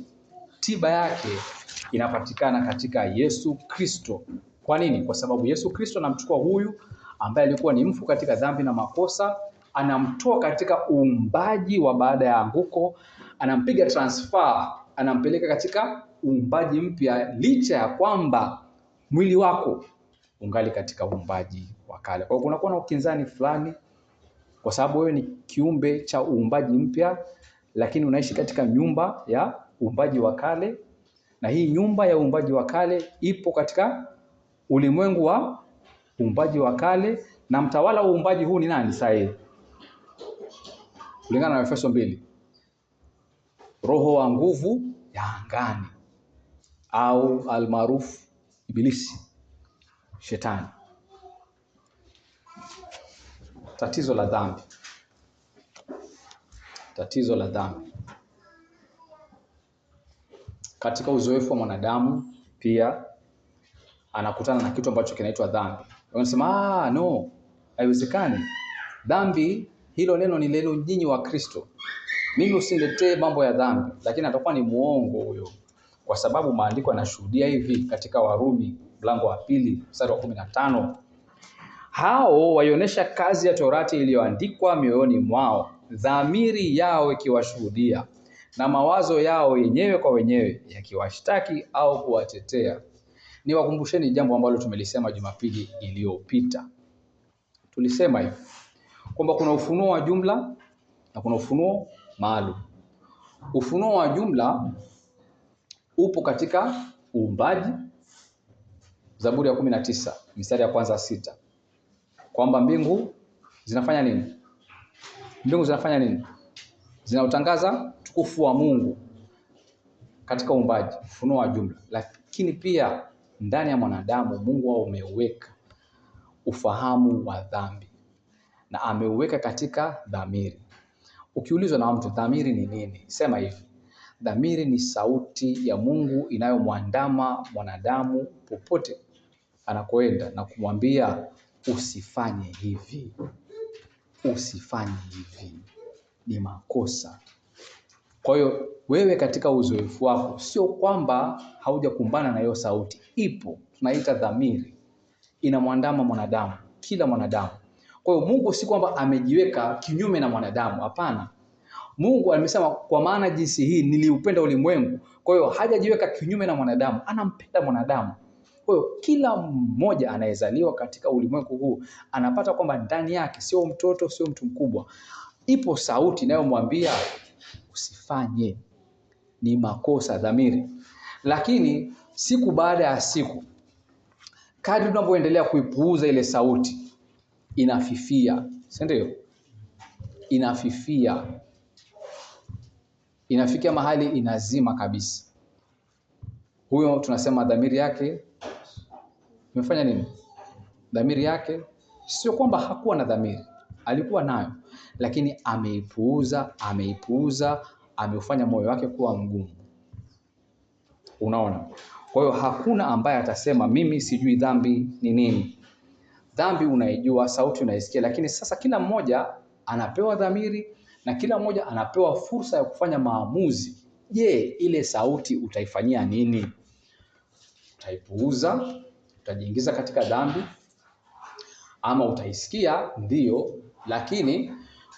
tiba yake inapatikana katika Yesu Kristo. Kwa nini? Kwa sababu Yesu Kristo anamchukua huyu ambaye alikuwa ni mfu katika dhambi na makosa, anamtoa katika uumbaji wa baada ya anguko, anampiga transfer, anampeleka katika uumbaji mpya, licha ya kwamba mwili wako ungali katika uumbaji wa kale. Kwa hiyo kunakuwa na ukinzani fulani, kwa sababu wewe ni kiumbe cha uumbaji mpya, lakini unaishi katika nyumba ya uumbaji wa kale, na hii nyumba ya uumbaji wa kale ipo katika ulimwengu wa uumbaji wa kale, na mtawala wa uumbaji huu ni nani sasa? Kulingana na Efeso 2, roho wa nguvu ya angani au almaarufu Ibilisi, Shetani. Tatizo la dhambi. Tatizo la dhambi. katika uzoefu wa mwanadamu pia anakutana na kitu ambacho kinaitwa dhambi. Wanasema no, haiwezekani. Dhambi, hilo neno ni neno nyinyi wa Kristo. Mimi usiniletee mambo ya dhambi, lakini atakuwa ni muongo huyo. Kwa sababu maandiko yanashuhudia hivi katika Warumi mlango wa 2 mstari wa 15. Hao waionyesha kazi ya torati iliyoandikwa mioyoni mwao, dhamiri yao ikiwashuhudia na mawazo yao yenyewe kwa wenyewe yakiwashtaki au kuwatetea. Niwakumbusheni jambo ambalo tumelisema Jumapili iliyopita. Tulisema hivi kwamba kuna ufunuo wa jumla na kuna ufunuo maalum. Ufunuo wa jumla upo katika uumbaji, Zaburi ya 19 mstari ya kwanza 6. Kwamba mbingu zinafanya nini? Mbingu zinafanya nini? Zinautangaza tukufu wa Mungu katika uumbaji, ufunuo wa jumla. Lakini pia ndani ya mwanadamu Mungu ameuweka ufahamu wa dhambi na ameuweka katika dhamiri. Ukiulizwa na mtu dhamiri ni nini? Sema hivi: dhamiri ni sauti ya Mungu inayomwandama mwanadamu popote anakoenda na kumwambia usifanye hivi. Usifanye hivi. Ni makosa. Kwa hiyo wewe katika uzoefu wako sio kwamba haujakumbana na hiyo sauti. Ipo, tunaita dhamiri. Inamwandama mwanadamu, kila mwanadamu. Kwa hiyo Mungu si kwamba amejiweka kinyume na mwanadamu, hapana. Mungu amesema kwa maana jinsi hii niliupenda ulimwengu. Kwa hiyo hajajiweka kinyume na mwanadamu, anampenda mwanadamu. Kwa hiyo kila mmoja anayezaliwa katika ulimwengu huu anapata kwamba ndani yake, sio mtoto, sio mtu mkubwa, ipo sauti inayomwambia usifanye, ni makosa, dhamiri. Lakini siku baada ya siku, kadri tunapoendelea kuipuuza ile sauti, inafifia, si ndio? Inafifia. Inafikia mahali inazima kabisa. Huyo tunasema dhamiri yake imefanya nini? Dhamiri yake sio kwamba hakuwa na dhamiri, alikuwa nayo, lakini ameipuuza, ameufanya moyo wake kuwa mgumu. Unaona? Kwa hiyo hakuna ambaye atasema mimi sijui dhambi ni nini. Dhambi unaijua, sauti unaisikia, lakini sasa kila mmoja anapewa dhamiri na kila mmoja anapewa fursa ya kufanya maamuzi. Je, ile sauti utaifanyia nini? Utaipuuza, utajiingiza katika dhambi, ama utaisikia ndio, lakini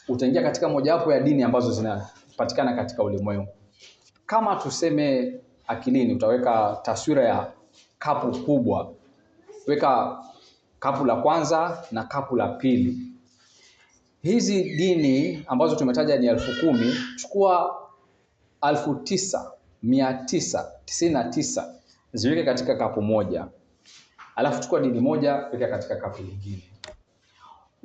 utaingia katika mojawapo ya dini ambazo zinapatikana katika ulimwengu. Kama tuseme akilini utaweka taswira ya kapu kubwa. Weka kapu la kwanza na kapu la pili. Hizi dini ambazo tumetaja ni 10,000, chukua 9,999 ziweke katika kapu moja. Alafu chukua dini moja weka katika kapu lingine.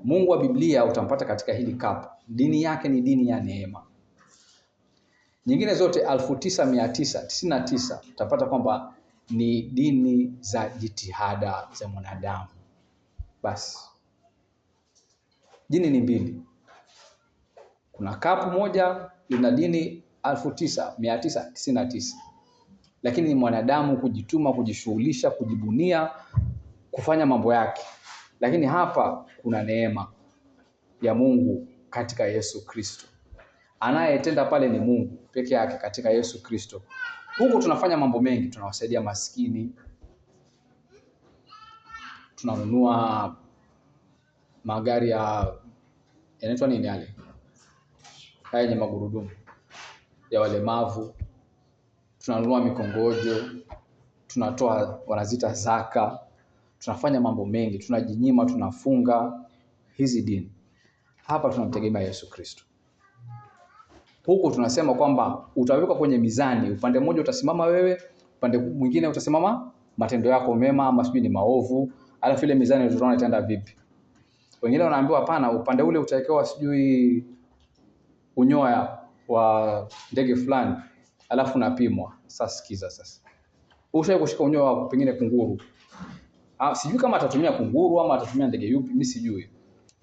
Mungu wa Biblia utampata katika hili kapu. Dini yake ni dini ya neema. Nyingine zote 9,999 utapata kwamba ni dini za jitihada za mwanadamu. Basi. Dini ni mbili. Kuna kapu moja lina dini 9,999. Lakini ni mwanadamu kujituma, kujishughulisha, kujibunia, kufanya mambo yake. Lakini hapa kuna neema ya Mungu katika Yesu Kristo. Anayetenda pale ni Mungu peke yake katika Yesu Kristo. Huko tunafanya mambo mengi, tunawasaidia maskini, tunanunua magari yanaitwa nini yale? Haya yenye magurudumu ya walemavu. Tunanunua mikongojo, tunatoa wanazita zaka, tunafanya mambo mengi, tunajinyima, tunafunga hizi dini. Hapa tunamtegemea Yesu Kristo. Huko tunasema kwamba utawekwa kwenye mizani, upande mmoja utasimama wewe, upande mwingine utasimama matendo yako mema ama sijui ni maovu, alafu ile mizani tutaona itaenda vipi. Wengine wanaambiwa hapana, upande ule utawekewa sijui unyoya wa ndege fulani, alafu unapimwa. Sasa sikiza sasa. Ushawahi kushika unyoya wa pengine kunguru? Sijui kama atatumia kunguru ama atatumia ndege yupi, mimi sijui.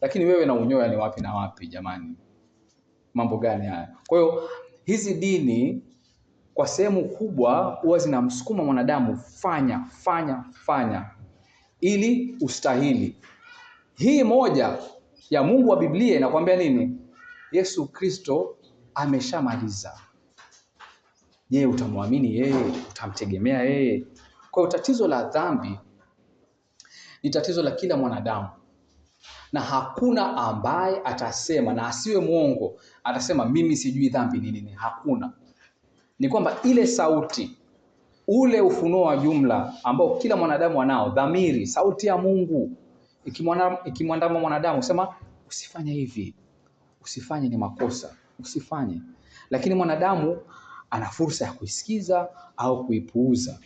Lakini wewe na unyoya ni wapi na wapi jamani? Mambo gani haya? Kwa hiyo hizi dini kwa sehemu kubwa huwa zinamsukuma mwanadamu fanya ili ustahili. Hii moja ya Mungu wa Biblia inakwambia nini? Yesu Kristo ameshamaliza. Je, utamwamini yeye? Utamtegemea yeye? Kwa tatizo la dhambi ni tatizo la kila mwanadamu. Na hakuna ambaye atasema, na asiwe mwongo, atasema mimi sijui dhambi ni nini. Hakuna. Ni kwamba ile sauti, ule ufunuo wa jumla ambao kila mwanadamu anao, dhamiri, sauti ya Mungu ikimwandama mwanadamu sema usifanye hivi, usifanye, ni makosa, usifanye. Lakini mwanadamu ana fursa ya kuisikiza au kuipuuza.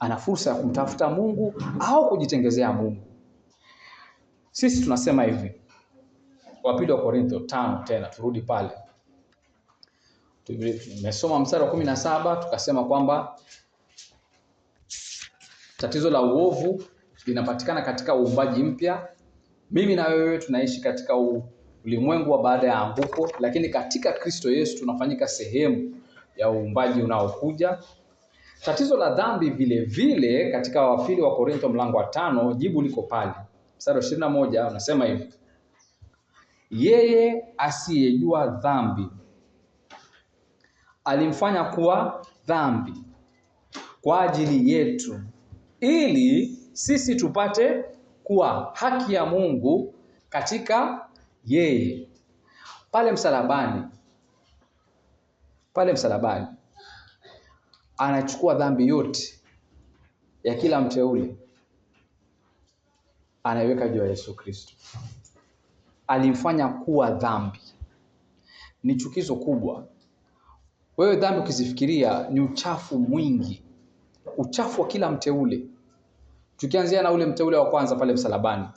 Ana fursa ya kumtafuta Mungu au kujitengezea Mungu. Sisi tunasema hivi. Wapili wa Korintho 5 tena turudi pale. Tumesoma mstari wa 17 tukasema kwamba tatizo la uovu linapatikana katika uumbaji mpya. Mimi na wewe tunaishi katika ulimwengu wa baada ya anguko, lakini katika Kristo Yesu tunafanyika sehemu ya uumbaji unaokuja. Tatizo la dhambi vile vile katika wapili wa Korintho mlango wa 5 jibu liko pale. Mstari wa 21 unasema hivi. Yeye asiyejua dhambi alimfanya kuwa dhambi kwa ajili yetu, ili sisi tupate kuwa haki ya Mungu katika yeye. Pale msalabani anachukua dhambi yote ya kila mteule, anaiweka juu ya Yesu Kristo. Alimfanya kuwa dhambi. Ni chukizo kubwa. Wewe dhambi ukizifikiria ni uchafu mwingi. Uchafu wa kila mteule. Tukianzia na ule mteule wa kwanza pale msalabani.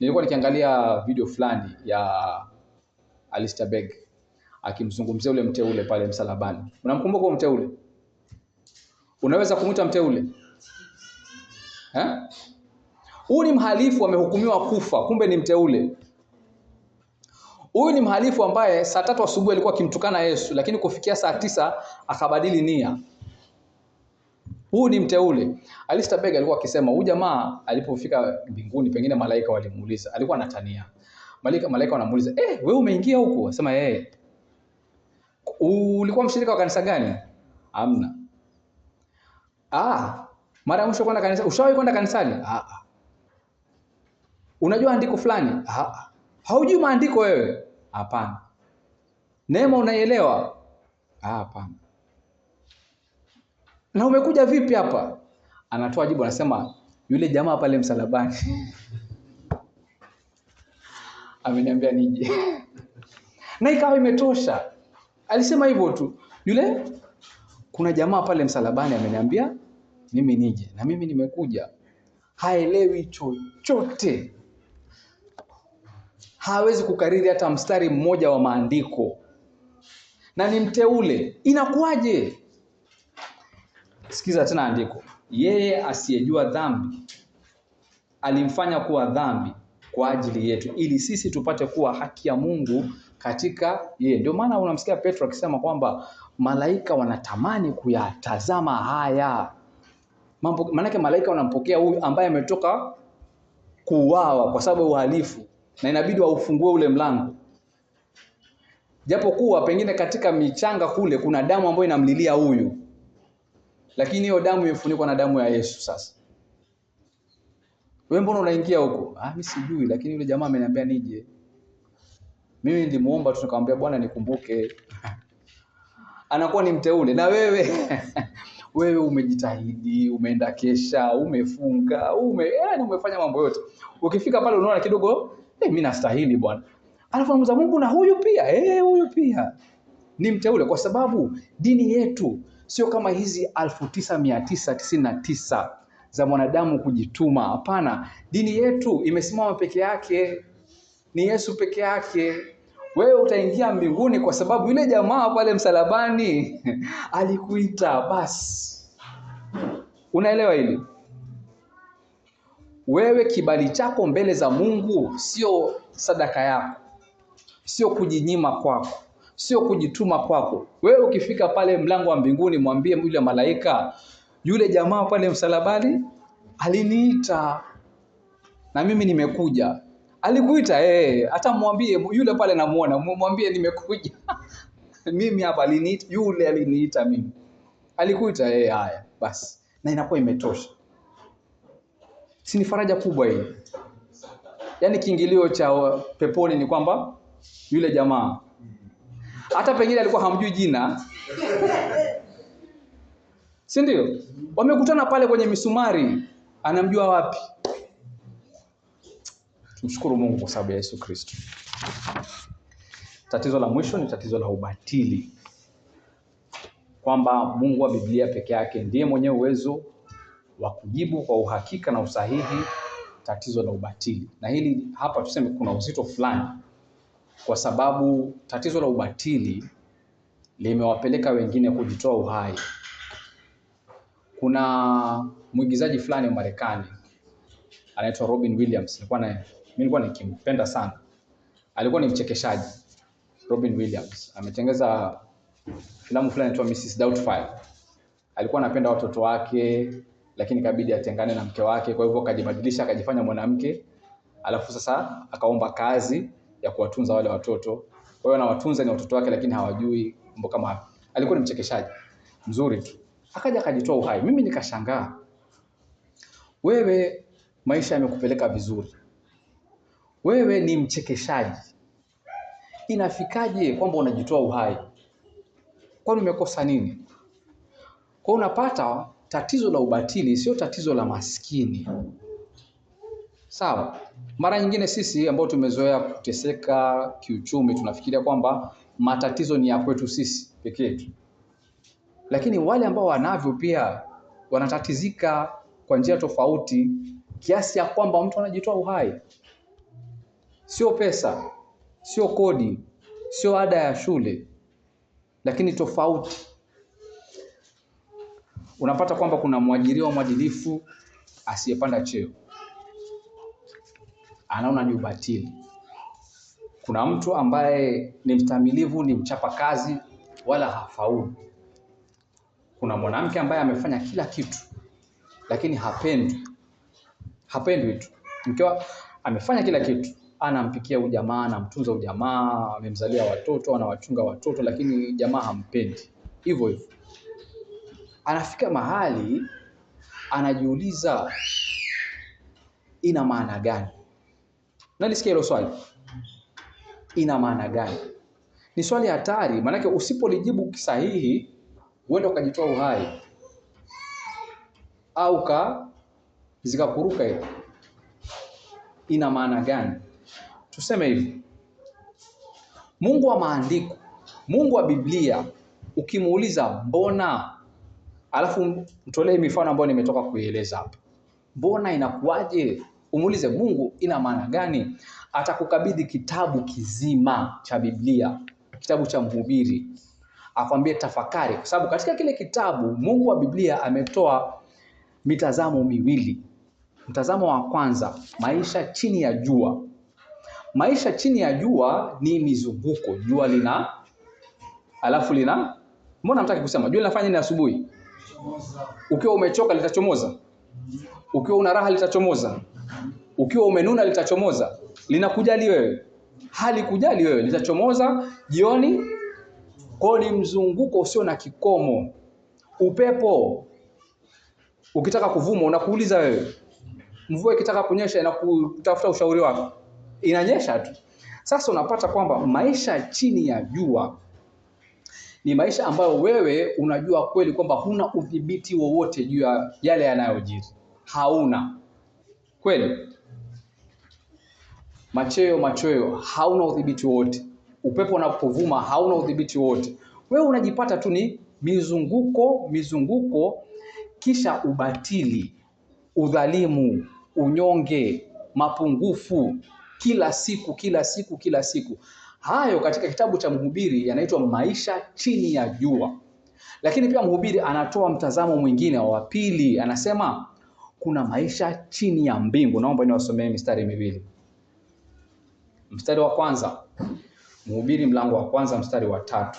Nilikuwa nikiangalia video fulani ya Alistair Begg akimzungumzia ule mteule pale msalabani. Unamkumbuka huyo mteule? Unaweza kumuita mteule? Huyu ni mhalifu amehukumiwa kufa, kumbe ni mteule. Huyu ni mhalifu ambaye saa 3 asubuhi alikuwa akimtukana Yesu, lakini kufikia saa 9 akabadili nia. Huyu ni mteule. Alistair Begg alikuwa akisema huyu jamaa alipofika mbinguni, pengine malaika walimuuliza, alikuwa anatania. Malaika wanamuuliza, wewe umeingia huko? Anasema ulikuwa mshirika wa kanisa gani? Hamna. Mara mwisho kwenda kanisa, ushawahi kwenda kanisani? Unajua andiko fulani? Haujui maandiko wewe? Hapana. Neema unaielewa? Hapana. Na umekuja vipi hapa? Anatoa jibu, anasema yule jamaa pale msalabani ameniambia nije. Na ikawa imetosha. Alisema hivyo tu. Kuna jamaa pale msalabani ameniambia mimi nije, na mimi nimekuja. Haelewi chochote. Hawezi kukariri hata mstari mmoja wa maandiko. Na ni mteule. Inakuwaje? Sikiza tena andiko. Yeye asiyejua dhambi alimfanya kuwa dhambi kwa ajili yetu, ili sisi tupate kuwa haki ya Mungu katika yeye. Ndio maana unamsikia Petro akisema kwamba malaika wanatamani kuyatazama haya mambo. Maana malaika wanampokea huyu ambaye ametoka kuuawa kwa sababu ya uhalifu, na inabidi waufungue ule mlango. Japokuwa pengine katika michanga kule kuna damu ambayo inamlilia huyu, lakini hiyo damu imefunikwa na damu ya Yesu. Sasa wewe mbona unaingia huko? Mimi sijui, lakini yule jamaa ameniambia nije. Mimi nilimuomba tu, nikamwambia Bwana nikumbuke. Anakuwa ni mteule. Na wewe umejitahidi, umeenda kesha, umefunga, yani umefanya mambo yote. Ukifika pale unaona kidogo, mimi nastahili Bwana. Alafu anamuza Mungu, na huyu pia, huyu pia ni mteule, kwa sababu dini yetu sio kama hizi 1999 za mwanadamu kujituma. Hapana, dini yetu imesimama peke yake. Ni Yesu peke yake. Wewe utaingia mbinguni kwa sababu yule jamaa pale msalabani alikuita basi. Unaelewa hili? Wewe kibali chako mbele za Mungu sio sadaka yako. Sio kujinyima kwako. sio kujituma kwako. Wewe ukifika pale mlango wa mbinguni, mwambie yule malaika, yule jamaa pale msalabani aliniita na mimi nimekuja. Alikuita hata mwambie yule pale namuona, mwambie nimekuja. Mimi hapa aliniita, yule aliniita mimi. Alikuita haya basi. Na inakuwa imetosha. Si ni faraja kubwa hii? Yaani kiingilio cha peponi ni kwamba yule jamaa hata pengine alikuwa hamjui jina. Si ndio? Wamekutana pale kwenye misumari, anamjua wapi? Tumshukuru Mungu kwa sababu ya Yesu Kristo. Tatizo la mwisho ni tatizo la ubatili. Kwamba Mungu wa Biblia peke yake ndiye mwenye uwezo wa kujibu kwa uhakika na usahihi tatizo la ubatili. Na hili hapa tuseme kuna uzito fulani, kwa sababu tatizo la ubatili limewapeleka wengine kujitoa uhai. Kuna mwigizaji fulani wa Marekani anaitwa Robin Williams. Nilikuwa nikimpenda sana. Alikuwa ni mchekeshaji. Robin Williams ametengeza filamu fulani inaitwa Mrs. Doubtfire. Alikuwa anapenda watoto wake, lakini ikabidi atengane na mke wake, kwa hivyo akajibadilisha akajifanya mwanamke. Alafu sasa akaomba kazi ya kuwatunza wale watoto. Kwa hiyo anawatunza ni watoto wake, lakini hawajui mambo kama hayo. Alikuwa ni mchekeshaji mzuri tu. Akaja akajitoa uhai. Mimi nikashangaa. Wewe maisha yamekupeleka vizuri. Wewe ni mchekeshaji. Inafikaje kwamba unajitoa uhai? Kwani umekosa nini? Kwa unapata tatizo la ubatili sio tatizo la maskini. Sawa? Mara nyingine sisi ambao tumezoea kuteseka kiuchumi tunafikiria kwamba matatizo ni ya kwetu sisi pekee yetu. Lakini wale ambao wanavyo pia wanatatizika kwa njia tofauti, kiasi ya kwamba mtu anajitoa uhai. Sio pesa, sio kodi, sio ada ya shule, lakini tofauti. Unapata kwamba kuna mwajiriwa mwadilifu asiyepanda cheo, anaona ni ubatili. Kuna mtu ambaye ni mstamilivu, ni mchapa kazi, wala hafaulu. Kuna mwanamke ambaye amefanya kila kitu, lakini hapendwi tu. Mkiwa amefanya kila kitu, anampikia ujamaa, anamtunza ujamaa, amemzalia watoto, anawachunga watoto, lakini jamaa hampendi. Hivyo hivyo. Anafika mahali anajiuliza ina maana gani? Nalisikia hilo swali. Ina maana gani? Ni swali hatari, maana usipolijibu kisahihi uende ukajitoa uhai au zikakuruka hiyo. Ina maana gani? Tuseme hivi. Mungu wa maandiko, Mungu wa Biblia, ukimuuliza mbona, alafu mtolee mifano ambayo nimetoka kuieleza hapa. Mbona inakuaje? Umuulize Mungu ina maana gani? Atakukabidhi kitabu kizima cha Biblia, kitabu cha Mhubiri. Akwambie tafakari, kwa sababu katika kile kitabu Mungu wa Biblia ametoa mitazamo miwili. Mtazamo wa kwanza, maisha chini ya jua. Maisha chini ya jua ni mizunguko. Jua mbona mtaki kusema? Jua linafanya nini asubuhi? Ukiwa umechoka litachomoza. Ukiwa una raha litachomoza. Ukiwa umenuna litachomoza. Linakujali wewe? Halikujali wewe, litachomoza jioni. Kwa ni mzunguko usio na kikomo. Upepo ukitaka kuvuma unakuuliza wewe. Mvua ikitaka kunyesha inakutafuta ushauri wako. Inanyesha tu. Sasa unapata kwamba maisha chini ya jua ni maisha ambayo wewe unajua kweli kwamba huna udhibiti wowote juu ya yale yanayojiri. Hauna. Kweli. Machweo hauna udhibiti wowote. Upepo unapovuma hauna udhibiti wowote. Wewe unajipata tu ni mizunguko, kisha ubatili, udhalimu, unyonge, mapungufu kila siku. Hayo katika kitabu cha Mhubiri yanaitwa maisha chini ya jua. Lakini pia Mhubiri anatoa mtazamo mwingine wa pili, anasema kuna maisha chini ya mbingu. Naomba niwasomee mistari miwili. Mstari wa kwanza. Mhubiri mlango wa kwanza mstari wa 3.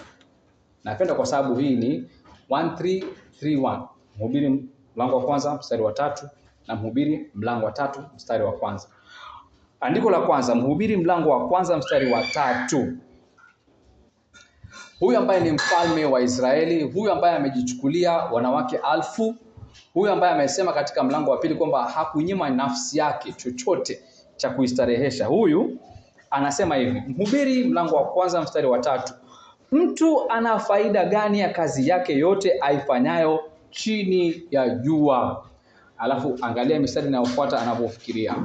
Napenda kwa sababu hii ni 1331. Mhubiri mlango wa kwanza mstari wa 3 na Mhubiri mlango wa 3 mstari wa kwanza. Andiko la kwanza, Mhubiri mlango wa kwanza mstari wa 3. Huyu ambaye ni mfalme wa Israeli, huyu ambaye amejichukulia wanawake 1000, huyu ambaye amesema katika mlango wa pili kwamba hakunyima nafsi yake chochote cha kuistarehesha. Huyu anasema hivi, Mhubiri mlango wa kwanza mstari wa 3. Mtu ana faida gani ya kazi yake yote aifanyayo chini ya jua? Alafu angalia mistari inayofuata anavyofikiria.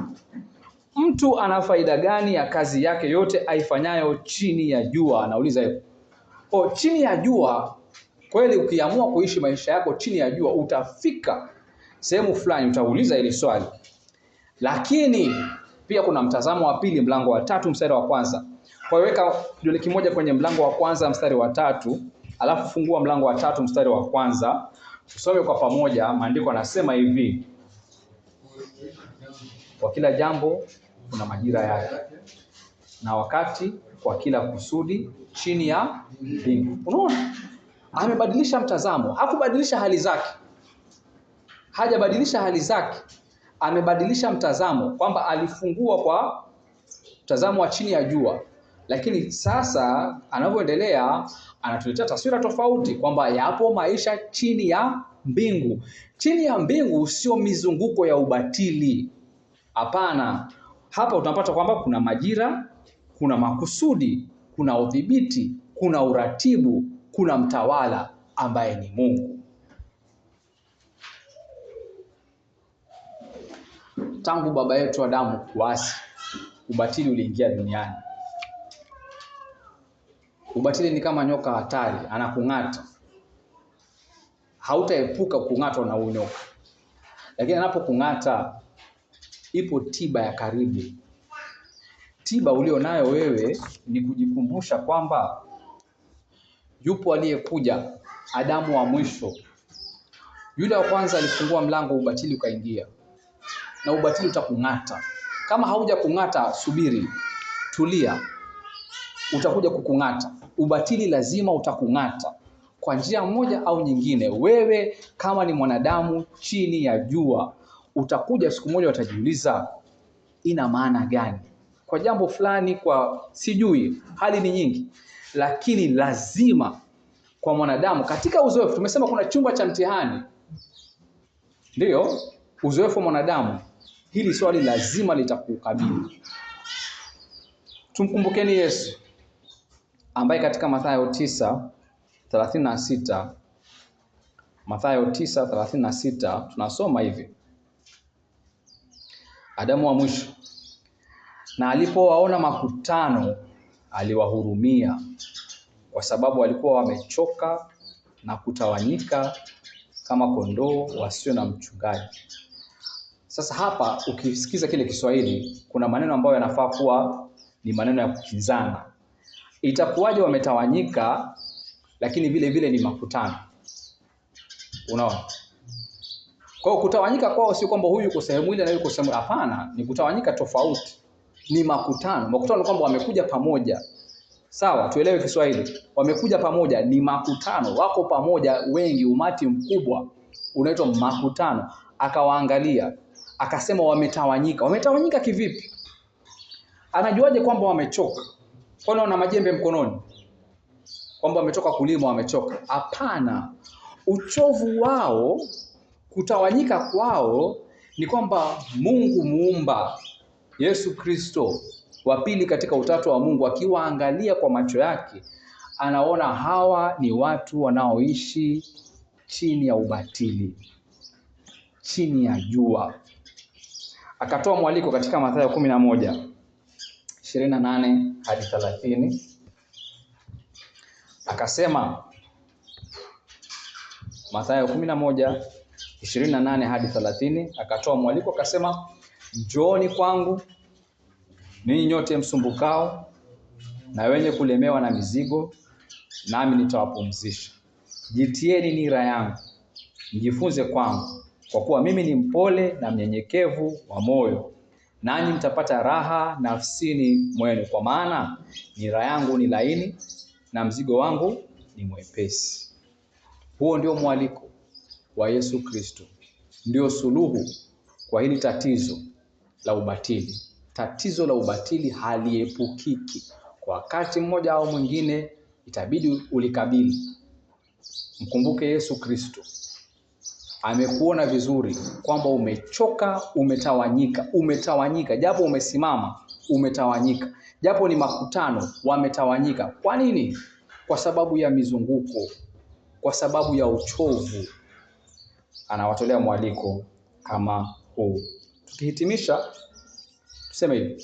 Mtu ana faida gani ya kazi yake yote aifanyayo chini ya jua? Anauliza hivyo. Chini ya jua, kweli ukiamua kuishi maisha yako chini ya jua, utafika sehemu fulani utauliza hili swali. Lakini pia kuna mtazamo wa pili, mlango wa 3 mstari wa kwanza. Kwa hiyo weka kidole kimoja kwenye mlango wa kwanza mstari wa 3, alafu fungua mlango wa 3 mstari wa kwanza. Tusome kwa pamoja. Maandiko yanasema hivi: kwa kila jambo kuna majira yake na wakati kwa kila kusudi chini ya mbingu. Unaona? Amebadilisha mtazamo. Hakubadilisha hali zake. Hajabadilisha hali zake. Amebadilisha mtazamo kwamba alifungua kwa mtazamo wa chini ya jua. Lakini sasa anavyoendelea anatuletea taswira tofauti kwamba yapo maisha chini ya mbingu. Chini ya mbingu sio mizunguko ya ubatili. Hapana. Hapa utapata kwamba kuna majira, kuna makusudi, kuna udhibiti, kuna uratibu, kuna mtawala ambaye ni Mungu. Tangu baba yetu Adamu kuasi, ubatili uliingia duniani. Ubatili ni kama nyoka hatari, anakung'ata. Hautaepuka kung'atwa na unyoka. Lakini anapokung'ata, ipo tiba ya karibu. Tiba ulio nayo wewe ni kujikumbusha kwamba yupo aliyekuja, Adamu wa mwisho. Yule wa kwanza alifungua mlango, ubatili ukaingia. Na ubatili utakung'ata. Kama hauja kung'ata, subiri, tulia. Utakuja kukung'ata. Ubatili lazima utakung'ata kwa njia moja au nyingine. Wewe kama ni mwanadamu chini ya jua, utakuja siku moja utajiuliza, ina maana gani? Kwa jambo fulani, kwa sijui, hali ni nyingi. Lakini lazima kwa mwanadamu katika uzoefu, tumesema kuna chumba cha mtihani. Ndio, uzoefu wa mwanadamu, hili swali lazima litakukabili. Tumkumbukeni Yesu ambaye katika Mathayo 9:36, Mathayo 9:36 tunasoma hivi: Adamu wa mwisho, na alipowaona makutano aliwahurumia, kwa sababu walikuwa wamechoka na kutawanyika kama kondoo wasio na mchungaji. Sasa hapa ukisikiza kile Kiswahili, kuna maneno ambayo yanafaa kuwa ni maneno ya kukinzana. Itakuwaje wametawanyika lakini vile vile ni makutano? Unaona? Kwa hiyo kutawanyika kwao sio kwamba huyu yuko sehemu ile na yuko sehemu, hapana, ni kutawanyika tofauti. Ni makutano. Makutano kwamba wamekuja pamoja. Sawa, tuelewe Kiswahili. Wamekuja pamoja, ni makutano, wako pamoja wengi, umati mkubwa, unaitwa makutano. Akawaangalia, akasema wametawanyika. Wametawanyika kivipi? Anajuaje kwamba wamechoka? Kwani wana majembe mkononi? Kwamba wametoka kulima wamechoka? Hapana. Uchovu wao, kutawanyika kwao ni kwamba Mungu muumba, Yesu Kristo wa pili katika utatu wa Mungu, akiwaangalia kwa macho yake, anaona hawa ni watu wanaoishi chini ya ubatili, chini ya jua. Akatoa mwaliko katika Mathayo 11:28 hadi 30. Akasema, Mathayo 11:28 hadi 30, akatoa mwaliko akasema, njooni kwangu ninyi nyote msumbukao na wenye kulemewa na mizigo, nami nitawapumzisha. Jitieni nira yangu, mjifunze kwangu, kwa kuwa mimi ni mpole na mnyenyekevu wa moyo, nanyi mtapata raha nafsini mwenu, kwa maana nira yangu ni laini na mzigo wangu ni mwepesi. Huo ndio mwaliko wa Yesu Kristo, ndio suluhu kwa hili tatizo la ubatili. Tatizo la ubatili haliepukiki, kwa wakati mmoja au mwingine itabidi ulikabili. Mkumbuke Yesu Kristo amekuona vizuri kwamba umechoka, umetawanyika, japo umesimama umetawanyika, japo ni makutano wametawanyika. Kwa nini? Kwa sababu ya mizunguko, kwa sababu ya uchovu. Anawatolea mwaliko kama huu. Tukihitimisha tuseme hivi,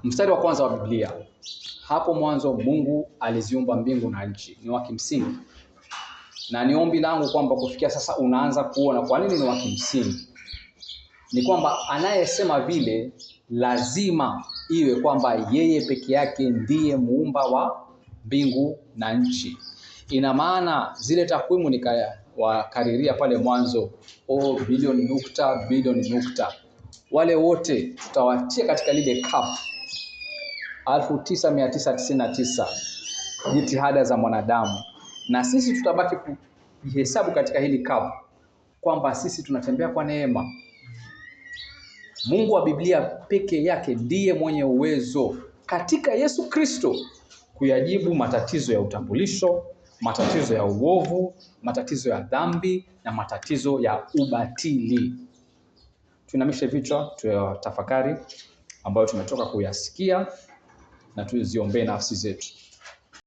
mstari wa kwanza wa Biblia, hapo mwanzo Mungu aliziumba mbingu na nchi, ni wa kimsingi. Na ni ombi langu kwamba kufikia sasa unaanza kuona kwa nini ni wa kimsingi. Ni kwamba anayesema vile lazima iwe kwamba yeye peke yake ndiye muumba wa mbingu na nchi. Ina maana zile takwimu nikawakariria pale mwanzo, bilioni nukta, wale wote tutawatia katika lile kapu 1999 jitihada za mwanadamu, na sisi tutabaki kuhesabu katika hili kapu kwamba sisi tunatembea kwa neema. Mungu wa Biblia peke yake ndiye mwenye uwezo katika Yesu Kristo kuyajibu matatizo ya utambulisho, matatizo ya uovu, matatizo ya dhambi na matatizo ya ubatili. Tuinamishe vichwa tuyatafakari ambayo tumetoka kuyasikia na tuziombee nafsi zetu.